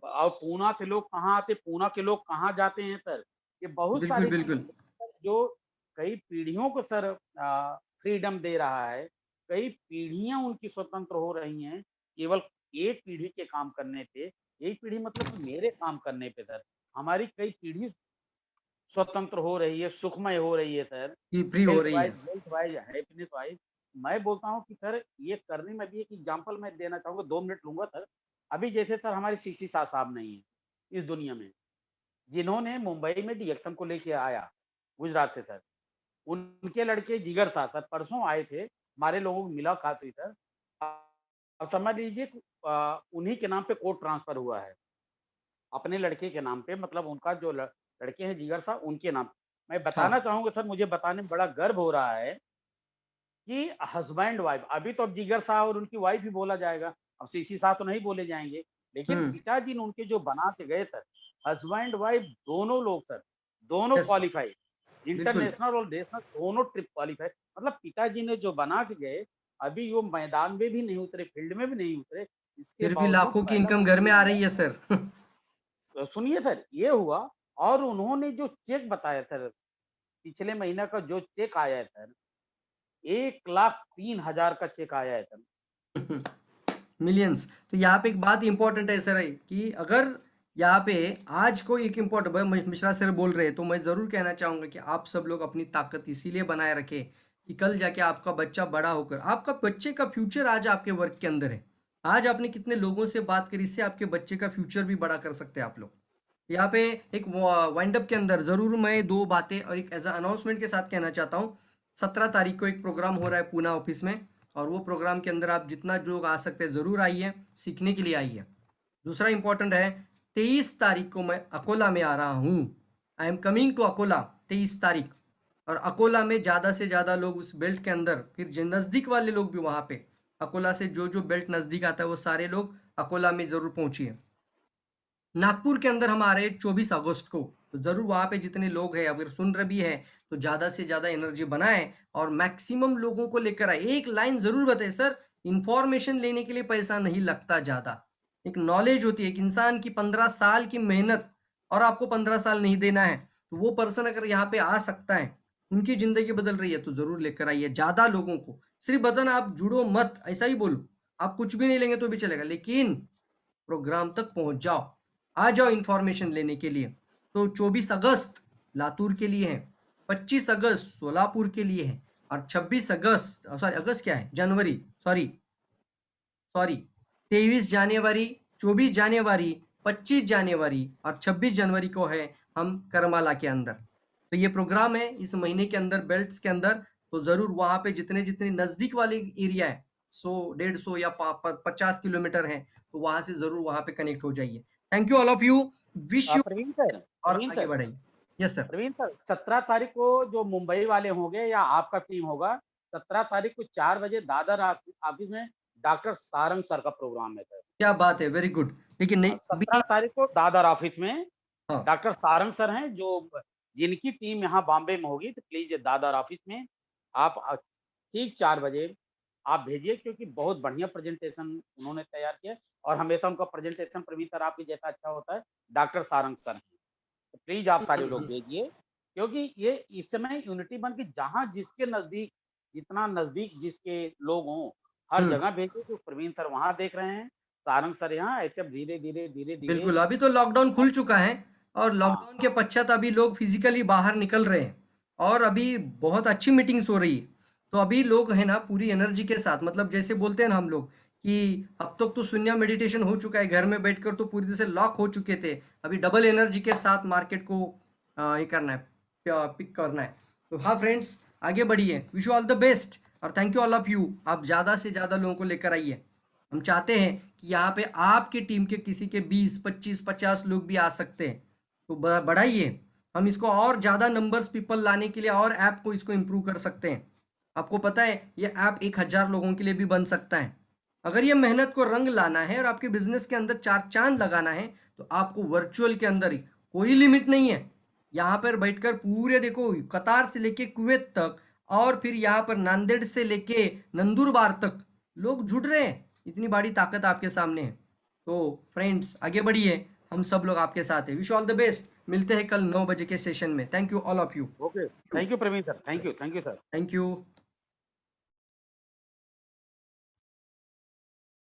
S2: और पूना से लोग कहाँ आते हैं, पूना के लोग कहाँ जाते हैं सर। ये बहुत
S1: बिल्कुल,
S2: सारी
S1: बिल्कुल।
S2: चीज़ें सर जो कई पीढ़ियों को सर फ्रीडम दे रहा है, कई पीढ़ियाँ उनकी स्वतंत्र हो रही हैं, केवल एक पीढ़ी के काम करने पे, एक पीढ़ी मतलब कि मेरे काम करने पे सर। हमारी कई पीढ़ी स्वतंत्र हो रही है, सुखमय हो रही है सर।
S1: ये फ्री हो
S2: हेल्थ
S1: रही
S2: वाइज़
S1: है।
S2: वेल्थ वाइज़, हैप्पीनेस वाइज़ मैं बोलता हूँ कि सर ये करने में भी एक एग्ज़ाम्पल मैं देना चाहूँगा, 2 मिनट लूँगा सर। अभी जैसे सर हमारे सीसी शाह साहब नहीं है, इस दुनिया में, जिन्होंने मुंबई में डीएक्सएम को लेके आया, गुजरात से सर। उनके लड़के जिगर साह सर परसों आए थे, हमारे लोगों की मुलाकात हुई सर। अब समझ लीजिए उन्हीं के नाम पे कोर्ट ट्रांसफ़र हुआ है। अपने लड़के के नाम पे मतलब उनका जो लड़के हैं जिगर साहब उनके नाम। मैं
S1: हाँ।
S2: बताना चाहूँगा सर मुझे बताने में बड़ा गर्व हो रहा है कि हस्बैंड वाइफ अभी तो अब जिगर साहब और उनकी वाइफ ही बोला जाएगा। अब सीसी साहब तो नहीं बोले जाएँगे। लेकिन
S1: हुँ।
S2: पिताजी ने उनके जो बना के गए सर, हस्बैंड वाइफ दोनों लोग सर, दोनों
S1: यस,
S2: क्वालीफाई
S1: बिल्कुल।
S2: इंटरनेशनल और नेशनल दोनों ट्रिप क्वालीफाई मतलब पिताजी ने जो बना के गए, अभी वो मैदान में भी नहीं उतरे, फील्ड में भी नहीं उतरे, इसके
S1: फिर भी
S2: बावजूद
S1: लाखों की
S2: पहला
S1: इनकम घर
S2: उन्होंने
S1: में आ
S2: लिया
S1: रही है सर।
S2: तो सुनिए सर, ये हुआ और उन्होंने जो चेक बताया सर, पिछले महीने का जो चेक आया है सर, 1,03,000 का चेक आया है सर।
S1: मिलियंस। तो यहाँ पे एक बात इंपॉर्टेंट है सर कि अगर यहाँ पे आज कोई एक इम्पोर्टेंट मिश्रा सर बोल रहे हैं तो मैं ज़रूर कहना चाहूँगा कि आप सब लोग अपनी ताकत इसीलिए बनाए रखें कि कल जाके आपका बच्चा बड़ा होकर आपका बच्चे का फ्यूचर आज आपके वर्क के अंदर है। आज आपने कितने लोगों से बात करी, इससे आपके बच्चे का फ्यूचर भी बड़ा कर सकते हैं आप लोग। यहाँ पे एक वाइंड अप के अंदर ज़रूर मैं 2 बातें और एक एज़ अ अनाउंसमेंट के साथ कहना चाहता हूँ। 17 तारीख को एक प्रोग्राम हो रहा है पूना ऑफिस में और वो प्रोग्राम के अंदर आप जितना लोग आ सकते हैं ज़रूर आइए, सीखने के लिए आइए। दूसरा इम्पोर्टेंट है 23 तारीख को मैं अकोला में आ रहा हूँ। I am coming to Akola 23 तारीख और अकोला में ज़्यादा से ज़्यादा लोग उस बेल्ट के अंदर फिर जो नज़दीक वाले लोग भी वहाँ पे अकोला से जो बेल्ट नज़दीक आता है वो सारे लोग अकोला में ज़रूर पहुँचिए। नागपुर के अंदर हम आ रहे हैं 24 अगस्त को, तो ज़रूर वहाँ पे जितने लोग हैं अगर सुन रहे भी हैं, तो ज़्यादा से ज़्यादा एनर्जी बनाएँ और मैक्सिमम लोगों को लेकर आए। एक लाइन ज़रूर बताएँ सर, इन्फॉर्मेशन लेने के लिए पैसा नहीं लगता ज़्यादा। एक नॉलेज होती है, एक इंसान की 15 साल की मेहनत और आपको 15 साल नहीं देना है, तो वो पर्सन अगर यहाँ पे आ सकता है, उनकी ज़िंदगी बदल रही है, तो ज़रूर लेकर आइए ज़्यादा लोगों को। सिर्फ बतन आप जुड़ो मत, ऐसा ही बोलो। आप कुछ भी नहीं लेंगे तो भी चलेगा, लेकिन प्रोग्राम तक पहुँच जाओ। आ जाओ इन्फॉर्मेशन लेने के लिए। तो 24 अगस्त लातूर के लिए है, 25 अगस्त सोलापुर के लिए है और 26 अगस्त सॉरी अगस्त क्या है? जनवरी सॉरी, सॉरी 23 जनवरी, 24 जनवरी, 25 जनवरी और 26 जनवरी को है हम करमाला के अंदर। तो ये प्रोग्राम है इस महीने के अंदर बेल्ट्स के अंदर, तो ज़रूर वहाँ पे जितने-जितने नज़दीक वाले एरिया है, 100, 150 या प प 50 किलोमीटर है, तो वहाँ से ज़रूर वहाँ पे कनेक्ट हो जाइए। Thank you all of you, wish you
S2: Praveen sir
S1: और
S2: प्रवीण
S1: आगे
S2: सर
S1: बढ़ाइए। Yes sir.
S2: प्रवीण सर 17 तारीख को जो मुंबई वाले होंगे या आपका टीम होगा, 17 तारीख को 4 बजे दादर ऑफिस में डॉक्टर सारंग सर का प्रोग्राम है सर।
S1: क्या बात है, वेरी गुड। लेकिन नहीं
S2: 17
S1: अभी
S2: तारीख को दादर ऑफिस में
S1: हाँ,
S2: डॉक्टर सारंग सर हैं जो जिनकी टीम यहाँ बॉम्बे में होगी तो प्लीज़ दादर ऑफिस में आप ठीक 4 बजे आप भेजिए क्योंकि बहुत बढ़िया प्रेज़ेंटेशन उन्होंने तैयार किया है और हमेशा उनका प्रेज़ेंटेशन प्रवीण सर आपके जैसा अच्छा होता है, डॉक्टर सारंग सर हैं। तो प्लीज़ आप सारे
S1: हुँ,
S2: लोग
S1: हुँ,
S2: भेजिए क्योंकि ये इस समय यूनिटी बन के जहाँ जिसके नज़दीक जितना नज़दीक जिसके लोग हों, हर
S1: हुँ।
S2: जगह भेजिए तो प्रवीण सर वहाँ देख रहे हैं, सारंग सर यहाँ ऐसे अब धीरे-धीरे, धीरे-धीरे
S1: बिल्कुल, अभी तो लॉकडाउन खुल चुका है और
S2: हाँ,
S1: लॉकडाउन के पश्चात अभी लोग फिज़िकली बाहर निकल रहे हैं और अभी बहुत अच्छी मीटिंग्स हो रही है। तो अभी लोग है ना पूरी एनर्जी के साथ, मतलब जैसे बोलते हैं ना हम लोग कि अब तक तो शून्य मेडिटेशन हो चुका है, घर में बैठकर तो पूरी तरह से लॉक हो चुके थे, अभी डबल एनर्जी के साथ मार्केट को ये करना है, पिक करना है। तो हाँ फ्रेंड्स, आगे बढ़िए, wish you all the best और thank you all of you. आप ज़्यादा से ज़्यादा लोगों को लेकर आइए। हम चाहते हैं कि यहाँ पे आपके टीम के किसी के 20, 25, 50 लोग भी आ सकते हैं, तो बढ़ाइए। हम इसको और ज़्यादा नंबर्स पीपल लाने के लिए और ऐप को इसको इम्प्रूव कर सकते हैं। आपको पता है ये ऐप 1000 लोगों के लिए भी बन सकता है। अगर ये मेहनत को रंग लाना है और आपके बिजनेस के अंदर 4 चांद लगाना है, तो आपको वर्चुअल के अंदर ही कोई लिमिट नहीं है। यहाँ पर बैठकर पूरे देखो कतार से लेके कुवैत तक और फिर यहाँ पर नांदेड़ से लेके नंदुरबार तक लोग जुड़ रहे हैं। इतनी बड़ी ताकत आपके सामने है। तो फ्रेंड्स आगे बढ़िए, हम सब लोग आपके साथ हैं। Wish all the best. मिलते हैं कल 9 बजे के सेशन में। Thank you all of you.
S2: Okay, thank you Praveen sir, thank you sir.
S1: Thank you.